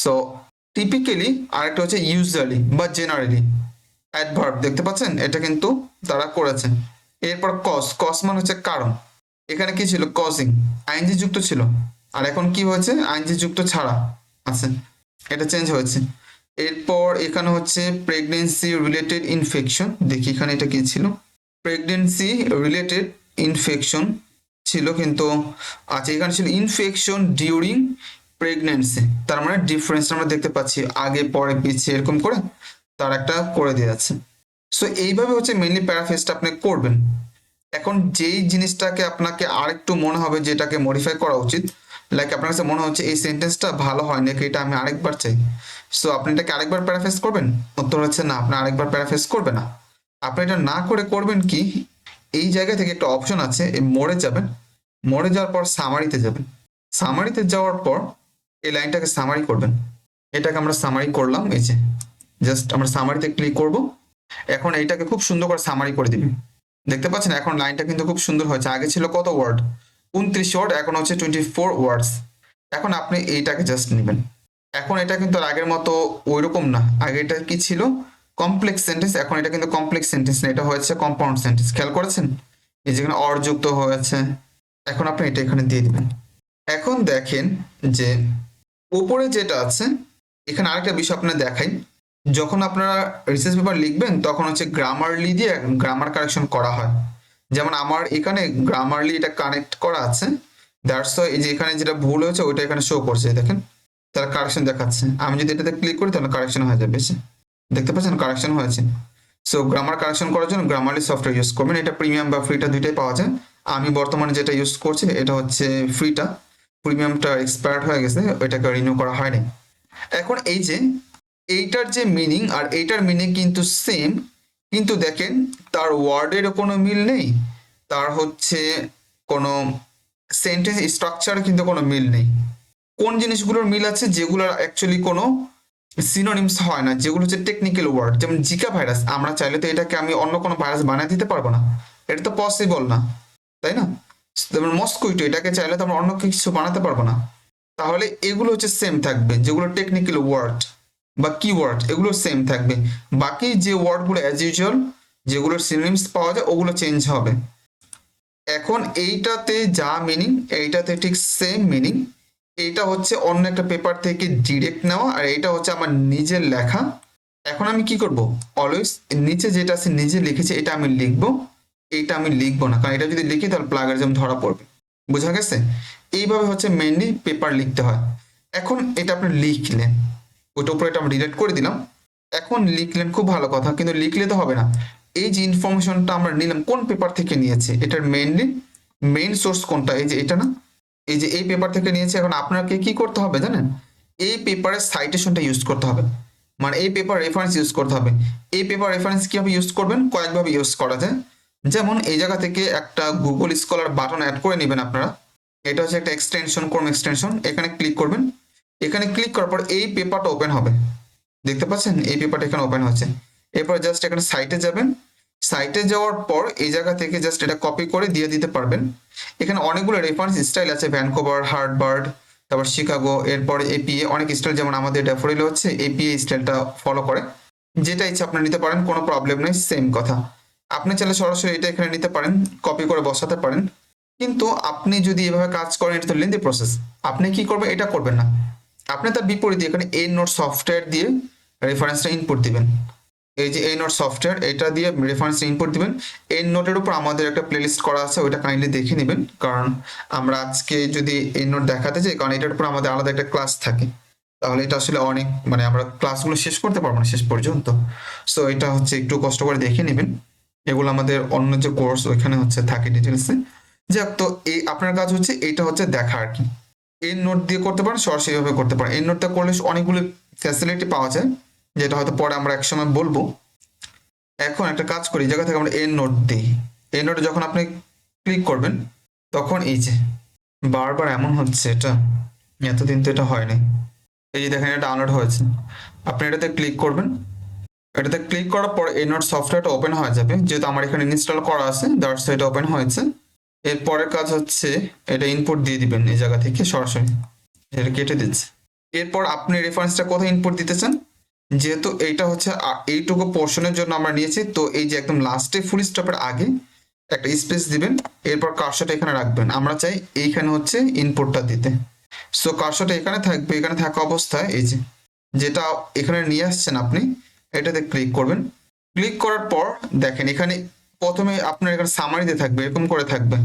সো টিপিক্যালি আরেকটা হচ্ছে ইউজুয়ালি বা জেনারেলি, অ্যাডভার্ব দেখতে পাচ্ছেন এটা কিন্তু তারা করেছে। এরপর কজ, কজ মানে হচ্ছে কারণ। এখানে কি ছিল কজিং, আইএনজি যুক্ত ছিল, আর এখন কি হয়েছে আইএনজি যুক্ত ছাড়া আছে, এটা চেঞ্জ হয়েছে। এরপর এখানে হচ্ছে প্রেগনেন্সি রিলেটেড ইনফেকশন, দেখি এখানে এটা কি ছিল, প্রেগনেন্সি রিলেটেড ইনফেকশন ছিল, কিন্তু আচ্ছা এখানে ছিল ইনফেকশন ডিউরিং প্রেগনেন্সি, তার মানে ডিফারেন্স আমরা দেখতে পাচ্ছি আগে পরে পিছিয়ে এরকম করে তার একটা করে দিয়েছে। সো এইভাবে হচ্ছে মেইনলি প্যারাফ্রেজটা আপনি করবেন। এখন যেই জিনিসটাকে আপনাকে আরেকটু মনে হবে যেটাকে মডিফাই করা উচিত, লাইক আপনার কাছে মনে হচ্ছে এই সেন্টেন্সটা ভালো হয় নাকি, এটা আমি আরেকবার চাই, সো আপনি এটাকে আরেকবার প্যারাফ্রেজ করবেন। উত্তর হচ্ছে না, আপনি আরেকবার প্যারাফ্রেজ করবে না। আপনি এটা না করে করবেন কি, এই জায়গা থেকে একটা অপশন আছে, এই মোড়ে যাবেন, মোড়ে যাওয়ার পর সামারিতে যাবেন, সামারিতে যাওয়ার পর এই লাইনটাকে সামারি করবেন। এটাকে আমরা সামারি করলাম, এই যে জাস্ট আমরা সামারিতে ক্লিক করব। এখন এইটাকে খুব সুন্দর করে সামারি করে দিবেন। দেখতে পাচ্ছেন এখন লাইনটা কিন্তু খুব সুন্দর হয়েছে। আগে ছিল কত ওয়ার্ড, 29 ওয়ার্ড, এখন হচ্ছে 24 ওয়ার্ডস। এখন আপনি এইটাকে জাস্ট নেবেন। এখন এটা কিন্তু আর আগের মতো ওইরকম না, আগে এটা কি ছিল কমপ্লেক্স সেন্টেন্স, এখন এটা কিন্তু কমপ্লেক্স সেন্টেন্স না, এটা হয়েছে কম্পাউন্ড সেন্টেন্স। খেয়াল করেছেন এই যেখানে অর যুক্ত হয়েছে। এখন আপনি এটা এখানে দিয়ে দিবেন। এখন দেখেন যে উপরে যেটা আছে, এখানে আরেকটা বিষয় আপনার দেখাই, যখন আপনারা রিসার্চ পেপার লিখবেন তখন হচ্ছে গ্রামারলি দিয়ে গ্রামার কারেকশন করা হয়। যেমন আমার এখানে গ্রামারলি এটা কানেক্ট করা আছে, দ্যাটস এই যে এখানে যেটা ভুল হয়েছে ওইটা এখানে শো করছে, দেখেন তার কারেকশন দেখাচ্ছে। আমি যদি এটাতে ক্লিক করি তাহলে কারেকশন হয়ে যাবে, দেখতে পাচ্ছেন কারেকশন হয়েছে। সো গ্রামার কারেকশন করার জন্য গ্রামারলি সফটওয়্যার ইউজ করবেন। এটা প্রিমিয়াম বা ফ্রিটা দুইটাই পাওয়া যায়। আমি বর্তমানে যেটা ইউজ করছি এটা হচ্ছে ফ্রিটা, প্রিমিয়ামটা এক্সপায়ার্ড হয়ে গেছে, ওইটাকে রিনিউ করা হয়নি। এখন এই যে এইটার যে মিনিং আর এইটার মিনিং কিন্তু সেম, কিন্তু দেখেন তার ওয়ার্ডেরও কোনো মিল নেই, তার হচ্ছে কোনো সেন্টেন্স স্ট্রাকচার কিন্তু কোনো মিল নেই। কোন জিনিসগুলোর মিল আছে, যেগুলোর অ্যাকচুয়ালি কোনো সিনোনিমস হয় না, যেগুলো হচ্ছে টেকনিক্যাল ওয়ার্ড। যেমন জিকা ভাইরাস, আমরা চাইলে তো এটাকে আমি অন্য কোনো ভাইরাস বানিয়ে দিতে পারবো না, এটা তো পসিবল না, তাই না? যেমন মস্কুইটো, এটাকে চাইলে তো আমরা অন্য কিছু বানাতে পারবো না। তাহলে এগুলো হচ্ছে সেম থাকবে, যেগুলো টেকনিক্যাল ওয়ার্ড বা কিওয়ার্ড এগুলো সেম থাকবে। বাকি যে ওয়ার্ডগুলো অ্যাজ ইউজুয়াল যেগুলোর সিনোনিমস পাওয়া যায় ওগুলো চেঞ্জ হবে। এখন এইটাতে যা মিনিং এইটাতে ঠিক সেম মিনিং। এইটা হচ্ছে অন্য একটা পেপার থেকে ডিরেক্ট নেওয়া, আর এইটা হচ্ছে আমার নিজের লেখা। এখন আমি কি করব, অলওয়েজ নিচে যেটা আছে নিজে লিখেছে এটা আমি লিখবো, এইটা আমি লিখবো না, কারণ এটা যদি লিখি তাহলে প্লাগারিজম ধরা পড়বে। বোঝা গেছে? এইভাবে হচ্ছে মেইনলি পেপার লিখতে হয়। এখন এটা আপনি লিখলেন, ওইটার উপরে এটা আমি ডিলিট করে দিলাম। এখন লিখলেন, খুব ভালো কথা, কিন্তু লিখলে তো হবে না। এই যে ইনফরমেশনটা আমরা নিলাম কোন পেপার থেকে নিয়েছি, এটার মেইন সোর্স কোনটা, এই যে এটা না, এই যে এই পেপার থেকে নিয়েছি। এখন আপনাকে কি করতে হবে জানেন, এই পেপারের সাইটেশনটা ইউজ করতে হবে, মানে এই পেপার রেফারেন্স ইউজ করতে হবে। এই পেপার রেফারেন্স কিভাবে ইউজ করবেন, কয়েকভাবে ইউজ করা যায়। যেমন এই জায়গা থেকে একটা গুগল স্কলার বাটন অ্যাড করে নেবেন আপনারা। এটা হচ্ছে একটা এক্সটেনশন, ক্রোম এক্সটেনশন, এখানে ক্লিক করবেন। এখানে ক্লিক করার পর এই পেপারটা ওপেন হবে, দেখতে পাচ্ছেন এই পেপারটা এখানে ওপেন হচ্ছে। এরপর জাস্ট এখানে সাইটে যাবেন, সাইটে যাওয়ার পর এই জায়গা থেকে জাস্ট এটা কপি করে দিয়ে দিতে পারবেন। এখানে অনেকগুলো রেফারেন্স স্টাইল আছে, ভ্যানকোভার, হার্ভার্ড, তারপর শিকাগো, এরপর এপিএ, অনেক স্টাইল, যেমন আমাদের ড্যাফোডিল হচ্ছে এপিএ স্টাইলটা ফলো করে। যেটা ইচ্ছা আপনি নিতে পারেন, কোনো প্রবলেম নেই, সেম কথা। আপনি চাইলে সরাসরি এটা এখানে নিতে পারেন, কপি করে বসাতে পারেন। কিন্তু আপনি যদি এভাবে কাজ করেন এটা তো লেন্দি প্রসেস। আপনি কি করবেন, এটা করবেন না। আপনি তার বিপরীতে এখানে এই নোট সফটওয়্যার দিয়ে রেফারেন্সটা ইনপুট দিবেন। এই যে এই নোট সফটওয়্যার, এটা দিয়ে রেফারেন্স ইনপুট দিবেন। এই নোটের উপর আমাদের একটা প্লেলিস্ট করা আছে, ওইটা কাইন্ডলি দেখে নেবেন, কারণ আমরা আজকে যদি এই নোট দেখাতে যাই, কারণ এটার উপর আমাদের আলাদা একটা ক্লাস থাকে, তাহলে এটা আসলে অনেক, মানে আমরা ক্লাসগুলো শেষ করতে পারবো না শেষ পর্যন্ত। সো এটা হচ্ছে একটু কষ্ট করে দেখে নেবেন, এগুলো আমাদের অন্য যে কোর্স ওইখানে হচ্ছে থাকে ডিটেলসে। যাক, তো এই আপনার কাজ হচ্ছে এইটা হচ্ছে দেখা আর কি। এই নোট দিয়ে করতে পারেন, সরাসরি ভাবে করতে পারেন। এই নোটটা করলে অনেকগুলো ফ্যাসিলিটি পাওয়া যায়, যেটা হয়তো পরে আমরা একসময় বলবো। এখন একটা কাজ করি, এই জায়গা থেকে আমরা এন নোট দিই। এই নোটে যখন আপনি ক্লিক করবেন, তখন এই যে বারবার এমন হচ্ছে, এটা এতদিন তো এটা হয়নি। এই যে দেখেন এটা ডাউনলোড হয়েছে, আপনি এটাতে ক্লিক করবেন। এটাতে ক্লিক করার পর এই নোট সফটওয়্যারটা ওপেন হয়ে যাবে, যেহেতু আমার এখানে ইনস্টল করা আছে, দ্যাটস এটা ওপেন হয়েছে। এর পরের কাজ হচ্ছে এটা ইনপুট দিয়ে দিবেন এই জায়গা থেকে সরাসরি, এটা কেটে দিচ্ছে। এরপর আপনি রেফারেন্সটা কোথায় ইনপুট দিতে চান, যেহেতু এইটা হচ্ছে এইটুকু পোর্শনের জন্য আমরা নিয়েছি, তো এই যে একদম লাস্টে ফুল স্টপের আগে একটা স্পেস দিবেন, এরপর কার্সরটা এখানে রাখবেন। আমরা চাই এইখানে হচ্ছে ইনপুটটা দিতে। সো কার্সরটা এখানে থাকবে, এখানে থাকা অবস্থায় এই যে যেটা এখানে নিয়ে আসছেন আপনি, এটাতে ক্লিক করবেন। ক্লিক করার পর দেখেন এখানে প্রথমে আপনার এখানে সামারিতে থাকবে, এরকম করে থাকবে,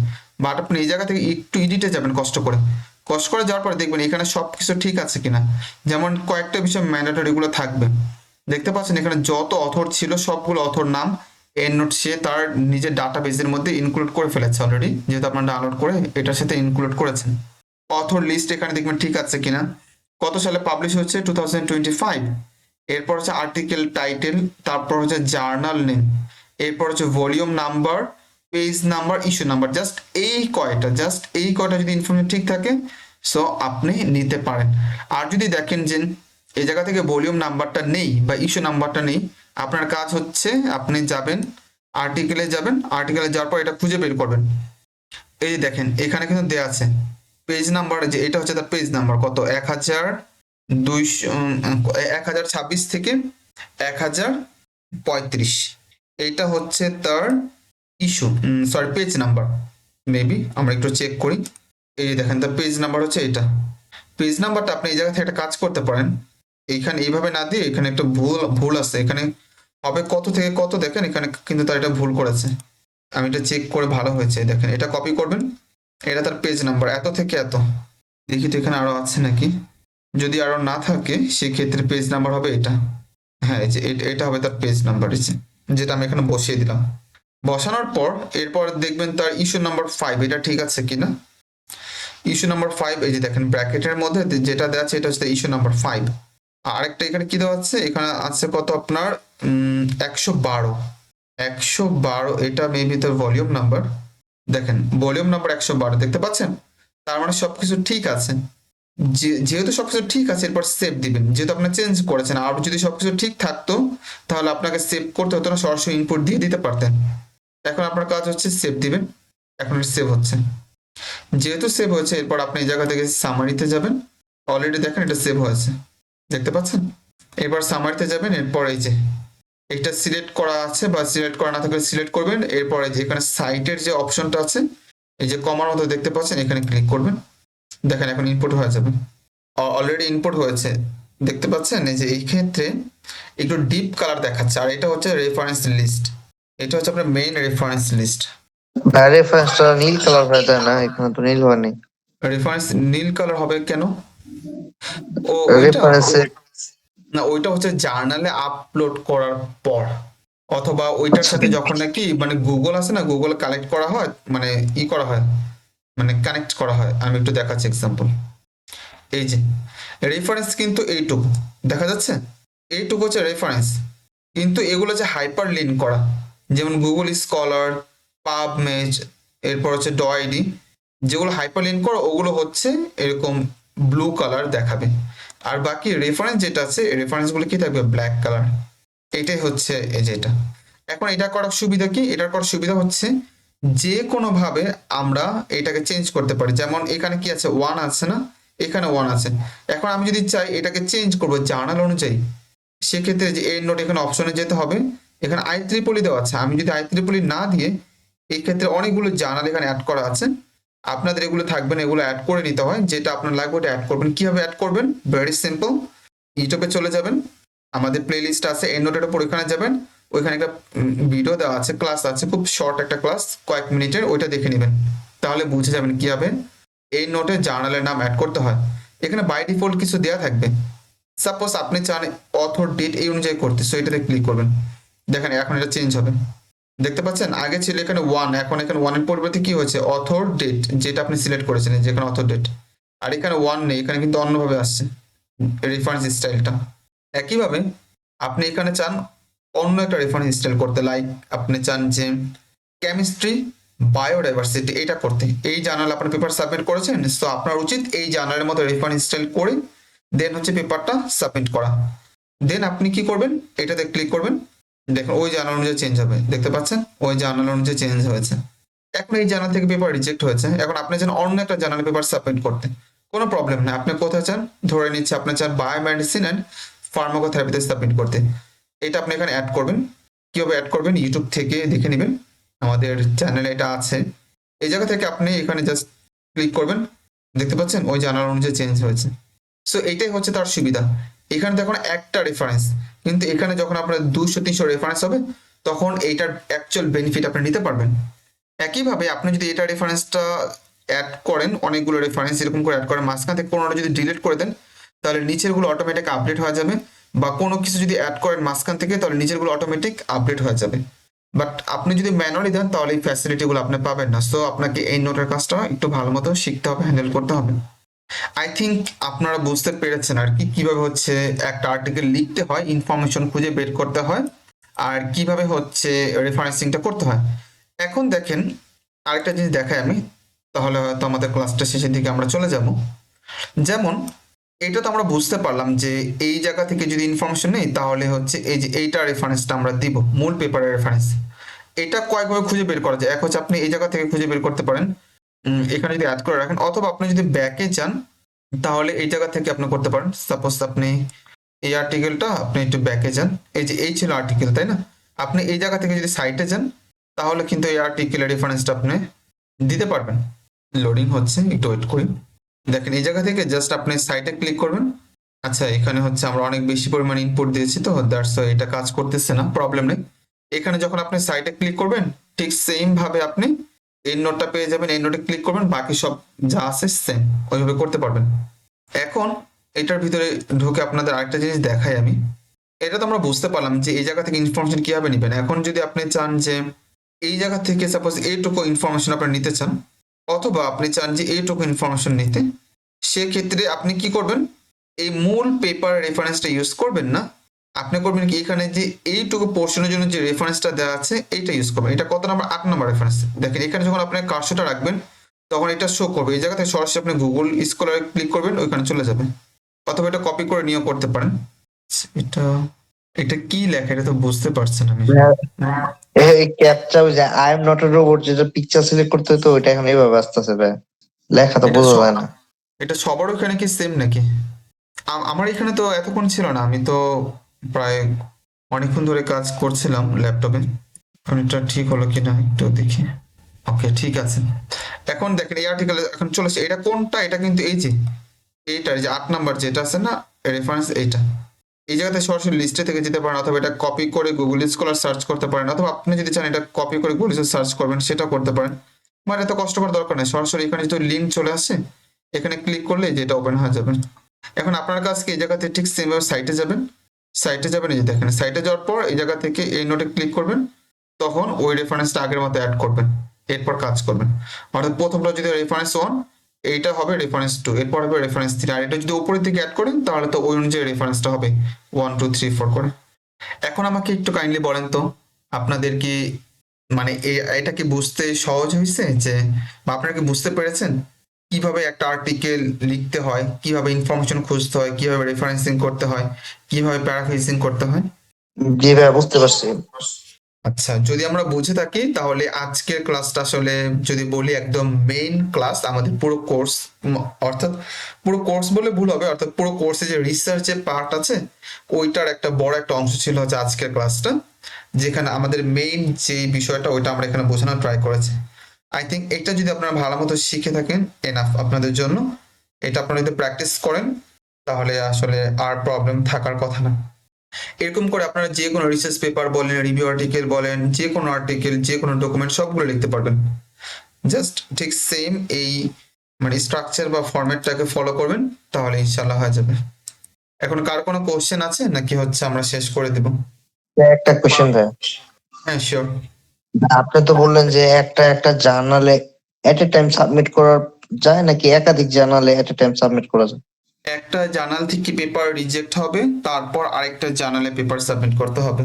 বাট আপনি এই জায়গা থেকে একটু এডিটে যাবেন কষ্ট করে। কষ্ট করে যাওয়ার পরে দেখবেন এখানে সবকিছু ঠিক আছে কিনা, যেমন কয়েকটা বিষয় ম্যান্ডেটরি গুলো থাকবে। দেখতে পাচ্ছেন এখানে যত অথর ছিল সবগুলো অথর নাম এন্ড নোট সে তার নিজের ডাটাবেসের মধ্যে ইনক্লুড করে ফেলেছে অলরেডি, যেহেতু আপনার ডাউনলোড করে এটার সাথে ইনক্লুড করেছেন। অথর লিস্ট এখানে দেখবেন ঠিক আছে কিনা, কত সালে পাবলিশ হচ্ছে 2025। এরপর হচ্ছে আর্টিকেল টাইটেল, তারপর হচ্ছে জার্নাল নেম, এরপর হচ্ছে volume number, page number, issue number. Just এই কয়টা যদি ইনফরমেশন ঠিক থাকে, সো আপনি নিতে পারেন। আর যদি দেখেন যে এই জায়গা থেকে ভলিউম নাম্বারটা নেই বা ইস্যু নাম্বারটা নেই, আপনার কাজ হচ্ছে আপনি যাবেন আর্টিকেলে যাওয়ার পর এটা খুঁজে বের করবেন। এই যে দেখেন এখানে কিন্তু দেয়া আছে পেজ নাম্বার, যে এটা হচ্ছে তার পেজ নাম্বার কত, 1026 থেকে 1035। এইটা হচ্ছে তার issue, sorry page number. Maybe আমরা একটু চেক করি। এই যে দেখেন তার পেজ নাম্বার হচ্ছে এটা। পেজ নাম্বারটা আপনি এই জায়গা থেকে একটা কাজ করতে পারেন, এইখানে এইভাবে না দিয়ে এখানে একটা ভুল আছে, এখানে হবে কত থেকে কত, দেখেন এখানে কিন্তু তার এটা ভুল করেছে। আমি এটা চেক করে ভালো হয়েছে, দেখেন এটা কপি করবেন, এটা তার পেজ নাম্বার এত থেকে এত। দেখি তো এখানে আরো আছে নাকি, যদি আরো না থাকে সেক্ষেত্রে পেজ নাম্বার হবে এটা। হ্যাঁ, এই যে এটা হবে তার পেজ নাম্বার, যেটা আমি এখানে বসিয়ে দিলাম। বসানোর পর এরপর দেখবেন তার ইস্যু নাম্বার 5 এটা ঠিক আছে কিনা। ইস্যু নাম্বার 5, এই যে দেখেন ব্র্যাকেটের মধ্যে যেটা দেওয়া আছে এটা হচ্ছে ইস্যু নাম্বার 5। আরেকটা এখানে কি দেওয়া আছে, এখানে আছে কত আপনার 112, এটা মেবি তার ভলিউম নাম্বার। দেখেন ভলিউম নাম্বার 112, দেখতে পাচ্ছেন, তার মানে সবকিছু ঠিক আছে। যেহেতু সবকিছু ঠিক আছে এরপর সেভ দিবেন, যেহেতু আপনি চেঞ্জ করেছেন। আর যদি সবকিছু ঠিক থাকতো তাহলে আপনাকে সেভ করতে হতো না, সরাসরি ইনপুট দিয়ে দিতে পারতেন। এখন আপনার কাজ হচ্ছে সেভ দিবেন, এখন সেভ হচ্ছে। যেহেতু সেভ হয়েছে এরপর আপনি এই জায়গা থেকে সামারিতে যাবেন। অলরেডি দেখেন এটা সেভ হয়েছে, দেখতে পাচ্ছেন। এবার সামারিতে যাবেন, এরপর এই যে এটা সিলেক্ট করা আছে বা সিলেক্ট করা না থাকলে সিলেক্ট করবেন। এরপর এই যে এখানে সাইটের যে অপশনটা আছে, এই যে কমার মতো দেখতে পাচ্ছেন, এখানে ক্লিক করবেন। দেখেন এখন ইনপুট হয়ে যাবে, অলরেডি ইনপুট হয়েছে, দেখতে পাচ্ছেন। এই যে এই ক্ষেত্রে একটু ডিপ কালার দেখাচ্ছে, আর এটা হচ্ছে রেফারেন্স লিস্ট, এটা হচ্ছে আপনার মেইন রেফারেন্স লিস্ট। রেফারেন্সটা নীল কালার হয় তাই না? এখানে তো নীল হয়নি। রেফারেন্স নীল কালার হবে কেন? ও ওইটা রেফারেন্সে না, ওইটা হচ্ছে জার্নালে আপলোড করার পর, অথবা ওইটার আচ্ছা সাথে যখন নাকি মানে গুগল আছে না, গুগল কালেক্ট করা হয়, মানে করা হয়, মানে কানেক্ট করা হয়। আমি একটু দেখাচ্ছি এক্সাম্পল। এই যে রেফারেন্স কিন্তু এইটুকু দেখা যাচ্ছে, এইটুকু হচ্ছে রেফারেন্স। কিন্তু এগুলো যে হাইপার লিঙ্ক করা, যেমন গুগল স্কলার, পাবমেড, এরপর হচ্ছে ডয়েডি, যেগুলো হাইপার লিঙ্ক করা ওগুলো হচ্ছে এরকম ব্লু কালার দেখাবে। আর বাকি রেফারেন্স যেটা আছে, রেফারেন্সগুলো কি থাকবে, ব্ল্যাক কালার। এটাই হচ্ছে এই যে এটা। এখন এটা করার সুবিধা কি, এটার করার সুবিধা হচ্ছে যে কোনো ভাবে আমরা এটাকে চেঞ্জ করতে পারি। যেমন এখানে কি আছে, ওয়ান আছে না, এখানে ওয়ান আছে। এখন আমি যদি চাই এটাকে চেঞ্জ করবো জার্নাল অনুযায়ী, সেক্ষেত্রে যে এর নোট এখানে অপশনে যেতে হবে। এখানে আই ত্রিপলি দেওয়া আছে, আমি যদি আই ত্রিপলি না দিয়ে, এই ক্ষেত্রে অনেকগুলো জার্নাল এখানে অ্যাড করা আছে। আপনাদের এগুলো থাকবে না, এগুলো অ্যাড করে নিতে হয়, যেটা আপনার লাগবে ওটা অ্যাড করবেন। কিভাবে অ্যাড করবেন, ভেরি সিম্পল। ইউটিউবে চলে যাবেন, আমাদের প্লে লিস্ট আছে এর নোটের উপর, ওইখানে যাবেন। ওইখানে একটা ভিডিও দেওয়া আছে, ক্লাস আছে, খুব শর্ট একটা ক্লাস, কয়েক মিনিটের, ওইটা দেখে নেবেন। তাহলে বুঝে যাবেন কিভাবে এই নোটে জার্নালের নাম অ্যাড করতে হয়। এখানে বাই ডিফল্ট কিছু দেওয়া থাকবে। সাপোজ আপনি চান অথর ডেট এই অনুযায়ী করতে, সো এটাতে ক্লিক করবেন। দেখেন এখন এটা চেঞ্জ হবে, দেখতে পাচ্ছেন। আগে ছিল এখানে ওয়ান, এখন এখানে ওয়ানের পরিবর্তে কি হয়েছে, অথর ডেট, যেটা আপনি সিলেক্ট করেছেন যেখানে অথর ডেট। আর এখানে ওয়ান নেই, এখানে কিন্তু অন্যভাবে আসছে রেফারেন্স স্টাইলটা। একইভাবে আপনি এখানে চান অন্য একটা রেফারেন্স স্টাইল করতে, লাইক আপনি চান যে কেমিস্ট্রি বায়োডাইভার্সিটি এটা করতে, এই জার্নাল আপনার পেপার সাবমিট করেছেন, সো আপনার উচিত এই জার্নালের মতো রেফারেন্স স্টাইল করে দেন হচ্ছে পেপারটা সাবমিট করা। দেন আপনি কি করবেন, এটাতে ক্লিক করবেন। দেখুন ওই জার্নাল অনুযায়ী চেঞ্জ হবে, দেখতে পাচ্ছেন ওই জার্নাল অনুযায়ী চেঞ্জ হয়েছে। এখন এই জার্নাল থেকে পেপার রিজেক্ট হয়েছে, এখন আপনি চান অন্য একটা জার্নাল পেপার সাবমিট করতে, কোনো প্রবলেম না। আপনি কোথায় চান, ধরে নিচ্ছে আপনি চান বায়োমেডিসিন অ্যান্ড ফার্মাকোথেরাপিতে সাবমিট করতে। এটা আপনি এখানে অ্যাড করবেন। কিভাবে অ্যাড করবেন, ইউটিউব থেকে দেখে নেবেন, আমাদের চ্যানেলে এটা আছে। এই জায়গা থেকে আপনি এখানে জাস্ট ক্লিক করবেন, দেখতে পাচ্ছেন ওই জার্নাল অনুযায়ী চেঞ্জ হয়েছে। সো এইটাই হচ্ছে তার সুবিধা। এখানে দেখুন একটা রেফারেন্স, কিন্তু এখানে যখন আপনার 200-300 রেফারেন্স হবে, তখন এইটার অ্যাকচুয়াল বেনিফিট আপনি নিতে পারবেন। একইভাবে আপনি যদি এটা রেফারেন্সটা অ্যাড করেন, অনেকগুলো রেফারেন্স এরকম করে অ্যাড করেন, মাঝখান থেকে কোনোটা যদি ডিলিট করে দেন, তাহলে নিচেরগুলো অটোমেটিক আপডেট হয়ে যাবে। বা কোনো কিছু যদি অ্যাড করেন মাঝখান থেকে, তাহলে নিচেরগুলো অটোমেটিক আপডেট হয়ে যাবে। বাট আপনি যদি ম্যানুয়ালি দেন, তাহলে এই ফ্যাসিলিটিগুলো আপনি পাবেন না। সো আপনাকে এই নোটের কাজটা একটু ভালো মতো শিখতে হবে, হ্যান্ডেল করতে হবে। আই থিঙ্ক আপনারা বুঝতে পেরেছেন আর কি, কিভাবে হচ্ছে একটা আর্টিকেল লিখতে হয়, ইনফরমেশন খুঁজে বের করতে হয়, আর কিভাবে হচ্ছে রেফারেন্সিংটা করতে হয়। এখন দেখেন আরেকটা জিনিস দেখাই আমি, তাহলে হয়তো আমাদের ক্লাসটা শেষের দিকে আমরা চলে যাব। যেমন এটা তো আমরা বুঝতে পারলাম যে এই জায়গা থেকে যদি ইনফরমেশন নেই, তাহলে হচ্ছে এই যে এইটা রেফারেন্সটা আমরা দিব, মূল পেপারের রেফারেন্স। এটা কয়েকভাবে খুঁজে বের করা যায়। এক হচ্ছে আপনি এই জায়গা থেকে খুঁজে বের করতে পারেন, এখানে যদি অ্যাড করে রাখেন, অথবা আপনি যদি ব্যাকে যান, তাহলে এই জায়গা থেকে আপনি করতে পারেন। সাপোজ আপনি এই আর্টিকেলটা আপনি একটু ব্যাকে যান, এই যে এই ছিল আর্টিকেল, তাই না? আপনি এই জায়গা থেকে যদি সাইটে যান, তাহলে কিন্তু এই আর্টিকেলের রেফারেন্সটা আপনি দিতে পারবেন। লোডিং হচ্ছে, একটু ওয়েট করি। দেখেন এই জায়গা থেকে জাস্ট আপনি সাইটে ক্লিক করবেন। আচ্ছা, এখানে হচ্ছে আমরা অনেক বেশি পরিমাণ ইনপুট দিয়েছি, তো দ্যাটস ওয়াই এটা কাজ করতেছে না, প্রবলেম নেই। এখানে যখন আপনি সাইটে ক্লিক করবেন, ঠিক সেম ভাবে আপনি এই নোটটা পেয়ে যাবেন, এই নোটে ক্লিক করবেন, বাকি সব যা আছে সেম ওইভাবে করতে পারবেন। এখন এটার ভিতরে ঢুকে আপনাদের আরেকটা জিনিস দেখাই আমি। এটা তো আমরা বুঝতে পারলাম যে এই জায়গা থেকে ইনফরমেশন কিভাবে নেবেন। এখন যদি আপনি চান যে এই জায়গা থেকে সাপোজ এইটুকু ইনফরমেশন আপনি নিতে চান, অথবা আপনি চান যে এইটুকু ইনফরমেশন নিতে, সেক্ষেত্রে আপনি কি করবেন, এই মূল পেপার রেফারেন্সটা ইউজ করবেন না। আপনি করবেন কি, এখানে যে এইটুকু পোর্শনের জন্য যে রেফারেন্সটা দেওয়া আছে এইটা ইউজ করবেন। এটা কত নাম্বার, 8 নাম্বার রেফারেন্স। দেখেন এখানে যখন আপনি কার্সরটা রাখবেন, তখন এটা শো করবে। এই জায়গা থেকে সরাসরি আপনি গুগল স্কলারে ক্লিক করবেন, ওইখানে চলে যাবে। অথবা এটা কপি করে নিয়েও করতে পারেন। এটা এটা কি লেখা, এটা তো বুঝতে পারছেন আমি। এই ক্যাপচা ওই যে I am not a robot, যেটা পিকচার সিলেক্ট করতে হতো, ওইটা এখন এইভাবে আসতেছে ভাই, লেখা তো এটা বোঝা যায় না। এটা সবার ওখানে কি সেম নাকি? আমার এখানে তো এতক্ষণ ছিল না, আমি তো প্রায় অনেকক্ষণ ধরে কাজ করছিলাম ল্যাপটপে। এখন এটা ঠিক হলো কিনা একটু দেখি। ওকে, ঠিক আছে। এখন দেখেন এই আর্টিকেলে এখন চলেছে, এটা কোনটা, এটা কিন্তু এই যে এইটার যে 8 নাম্বার যেটা আছে না রেফারেন্স, এইটা। এই জায়গাতে সরাসরি লিস্টে থেকে যেতে পারেন, অথবা এটা কপি করে গুগল স্কলার সার্চ করতে পারেন, অথবা আপনি যদি চান এটা কপি করে গুগল সার্চ করবেন, সেটা করতে পারেন। মানে এত কষ্ট করার দরকার নেই, সরাসরি এখানে যদি লিঙ্ক চলে আসে, এখানে ক্লিক করলে যেটা ওপেন হয়ে যাবে। এখন আপনার কাছে এই জায়গাতে ঠিক সেম সাইটে যাবেন, সাইটে যাবেন, এই যে দেখেন সাইটে যাওয়ার পর এই জায়গা থেকে এই নোটে ক্লিক করবেন, তখন ওই রেফারেন্সটা আগের মতো অ্যাড করবেন, এরপর কাজ করবেন। অর্থাৎ প্রথমটা যদি রেফারেন্স 1, এইটা হবে রেফারেন্স 2, এরপর হবে রেফারেন্স 3, আর এটা যদি উপরের দিকে অ্যাড করেন তাহলে তো ওই অনুযায়ী রেফারেন্সটা হবে 1 2 3 4 করে। এখন আমাকে একটু কাইন্ডলি বলেন তো, আপনাদের কি মানে এটা কি বুঝতে সহজ হয়েছে, যে বা আপনারা কি বুঝতে পেরেছেন কিভাবে একটা আর্টিকেল লিখতে হয়, কিভাবে ইনফরমেশন খুঁজতে হয়, কিভাবে রেফারেন্সিং করতে হয়, কিভাবে প্যারাফ্রেজিং করতে হয়? জি ভাইয়া, বুঝতে পারছি। আচ্ছা, যদি আমরা বুঝে থাকি তাহলে আজকের ক্লাসটা আসলে যদি বলি একদম মেইন ক্লাস আমাদের পুরো কোর্স, অর্থাৎ পুরো কোর্স বলে ভুল হবে, অর্থাৎ পুরো কোর্সে যে রিসার্চের পার্ট আছে ওইটার একটা বড় একটা অংশ ছিল হচ্ছে আজকের ক্লাসটা, যেখানে আমাদের মেইন যে বিষয়টা ওইটা আমরা এখানে বোঝানোর ট্রাই করেছি। আই থিঙ্ক এটা যদি আপনারা ভালো মতো শিখে থাকেন এনাফ আপনাদের জন্য। এটা আপনারা যদি প্র্যাকটিস করেন তাহলে আসলে আর প্রবলেম থাকার কথা না। এরকম করে আপনারা যে কোনো রিসার্চ পেপার বলেন, রিভিউ আর্টিকেল বলেন, যে কোনো আর্টিকেল, যে কোনো ডকুমেন্ট সবগুলো লিখতে পারবেন। জাস্ট ঠিক সেম এই মানে স্ট্রাকচার বা ফরম্যাটটাকে ফলো করবেন, তাহলে ইনশাল্লাহ হয়ে যাবে। এখন কার কোনো কোশ্চেন আছে নাকি হচ্ছে আমরা শেষ করে দেব? একটা কোশ্চেন ভাইয়া, হ্যাঁ শিওর। আপনি তো বললেন যে একটা একটা জার্নালে এট এ টাইম সাবমিট করা যায় নাকি একাধিক জার্নালে এট এ টাইম সাবমিট করা যায়? একটা জার্নাল থেকে পেপার রিজেক্ট হবে, তারপর আরেকটা জার্নালে পেপার সাবমিট করতে হবে।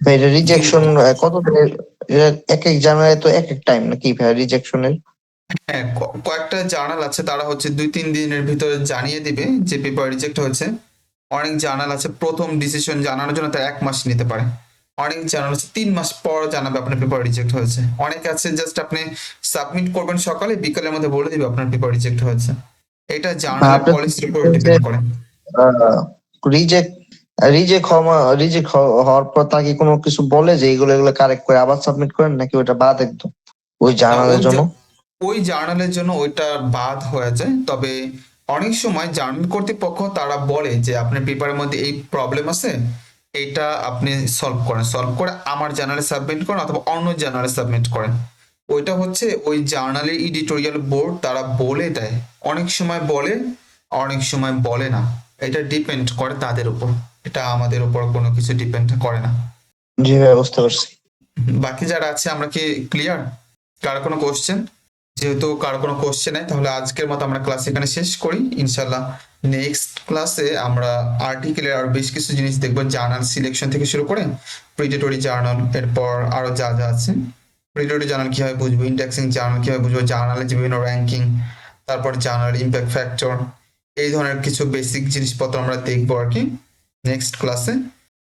ভাই এটা রিজেকশন কত দিনের? এটা এক এক জার্নালে তো এক এক টাইম নাকি ভাই রিজেকশনের? হ্যাঁ, কয়েকটা জার্নাল আছে তারা হচ্ছে 2-3 দিনের ভিতরে জানিয়ে দিবে যে পেপার রিজেক্ট হয়েছে। অনেক জার্নাল আছে প্রথম ডিসিশন জানানোর জন্য তার 1 মাস নিতে পারে। অনেক জার্নাল আছে 3 মাস পর জানাবে আপনার পেপার রিজেক্ট হয়েছে। অনেক আছে জাস্ট আপনি সাবমিট করবেন সকালে, বিকালের মধ্যে বলে দিবে আপনার পেপার রিজেক্ট হয়েছে। এটা জার্নালের আপনি পলিসির উপর যে ডিপেন্ড করে। রিজেক্ট রিজেক্ট হওয়ার পর তাকে কোনো কিছু বলে যে এগুলো এগুলো কারেক্ট করে আবার সাবমিট করেন নাকি ওটা বাদ একদম ওই না, জার্নালের জন্য? ওই জার্নালের জন্য ওইটা বাদ হয়ে যায়। তবে অনেক সময় জার্নাল কর্তৃপক্ষ তারা বলে যে আপনার পেপারের মধ্যে এই প্রবলেম আছে, এটা আপনি সলভ করে আমার জার্নালে সাবমিট করেন অথবা অন্য জার্নালে সাবমিট করেন। ওইটা হচ্ছে ওই জার্নালের এডিটোরিয়াল বোর্ড তারা বলে দেয়। অনেক সময় বলে, অনেক সময় বলে না। এটা ডিপেন্ড করে তাদের উপর, এটা আমাদের উপর কোনো কিছু ডিপেন্ড করে না। জি ভাই, বুঝতে পারছি। বাকি যারা আছে আমরা কি ক্লিয়ার? কার কোনো কোশ্চেন? যেহেতু কার কোনো কোশ্চেন নাই তাহলে আজকের মতো আমরা ক্লাস এখানে শেষ করি। ইনশাল্লাহ নেক্সট ক্লাসে আমরা আর্টিকেলের আর বেশ কিছু জিনিস দেখবো, জার্নাল সিলেকশন থেকে শুরু করে প্রিডেটরি জার্নাল, এরপর আরো যা যা আছে। প্রিডেটরি জার্নাল কিভাবে বুঝবো, ইন্ডেক্সিং জার্নাল কিভাবে বুঝবো, জার্নালের যে বিভিন্ন র্যাঙ্কিং, তারপর জার্নাল ইম্প্যাক্ট ফ্যাক্টর, এই ধরনের কিছু বেসিক জিনিসপত্র আমরা দেখবো আর কি নেক্সট ক্লাসে।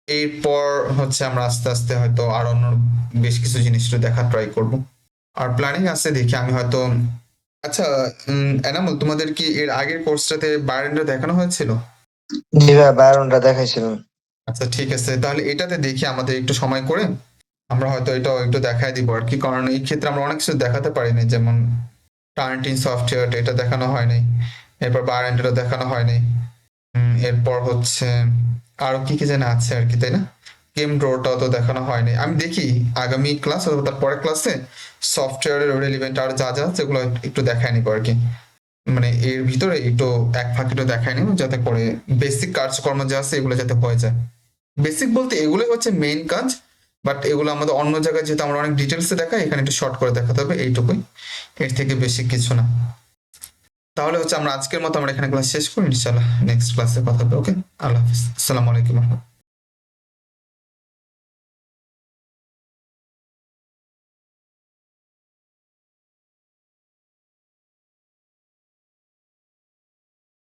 এরপর হচ্ছে আমরা আস্তে আস্তে হয়তো আর অন্য বেশ কিছু জিনিস দেখার ট্রাই করব। আর প্ল্যানিং আছে দেখি আমি হয়তো। আচ্ছা, এনামুল তোমাদের কি এর আগের কোর্সটাতে বায়োডাটা দেখানো হয়েছিল? জি ভাই, বায়রনটা দেখাইছিলেন। আচ্ছা ঠিক আছে, তাহলে এটাতে দেখি আমাদের একটু সময় করে আমরা হয়তো এটাও একটু দেখায় দিব আর কি, কারণ এই ক্ষেত্রে আমরা অনেক কিছু দেখাতে পারিনি, যেমন টার্নটিন সফটওয়্যার এটা দেখানো হয়নি, এরপর বায়োডাটা দেখানো হয়নি। এরপর হচ্ছে আরো কি কি যেন আছে আর কি, তাই না? গেম ড্রটাও তো দেখানো হয়নি। আমি দেখি আগামী ক্লাস অথবা তার পরের ক্লাসে সফটওয়্যারের রেলিভেন্ট আর যা যা সেগুলো একটু দেখায় নিবো আর কি। মানে এর ভিতরে একটু এক ফাঁক একটু দেখায় নিবো, যাতে করে বেসিক কাজকর্ম যা আছে এগুলো যাতে হয়ে যায়। বেসিক বলতে এগুলোই হচ্ছে মেইন কাজ, বাট এগুলো আমাদের অন্য জায়গায় যেহেতু আমরা অনেক ডিটেলসে দেখাই, এখানে একটু শর্ট করে দেখাতে হবে, এইটুকুই, এর থেকে বেশি কিছু না। তাহলে হচ্ছে আমরা আজকের মতো আমরা এখানে ক্লাস শেষ করি, ইনশাল্লাহ নেক্সট ক্লাসে কথা হবে। ওকে, আল্লাহ হাফিজ, আসসালামু আলাইকুম।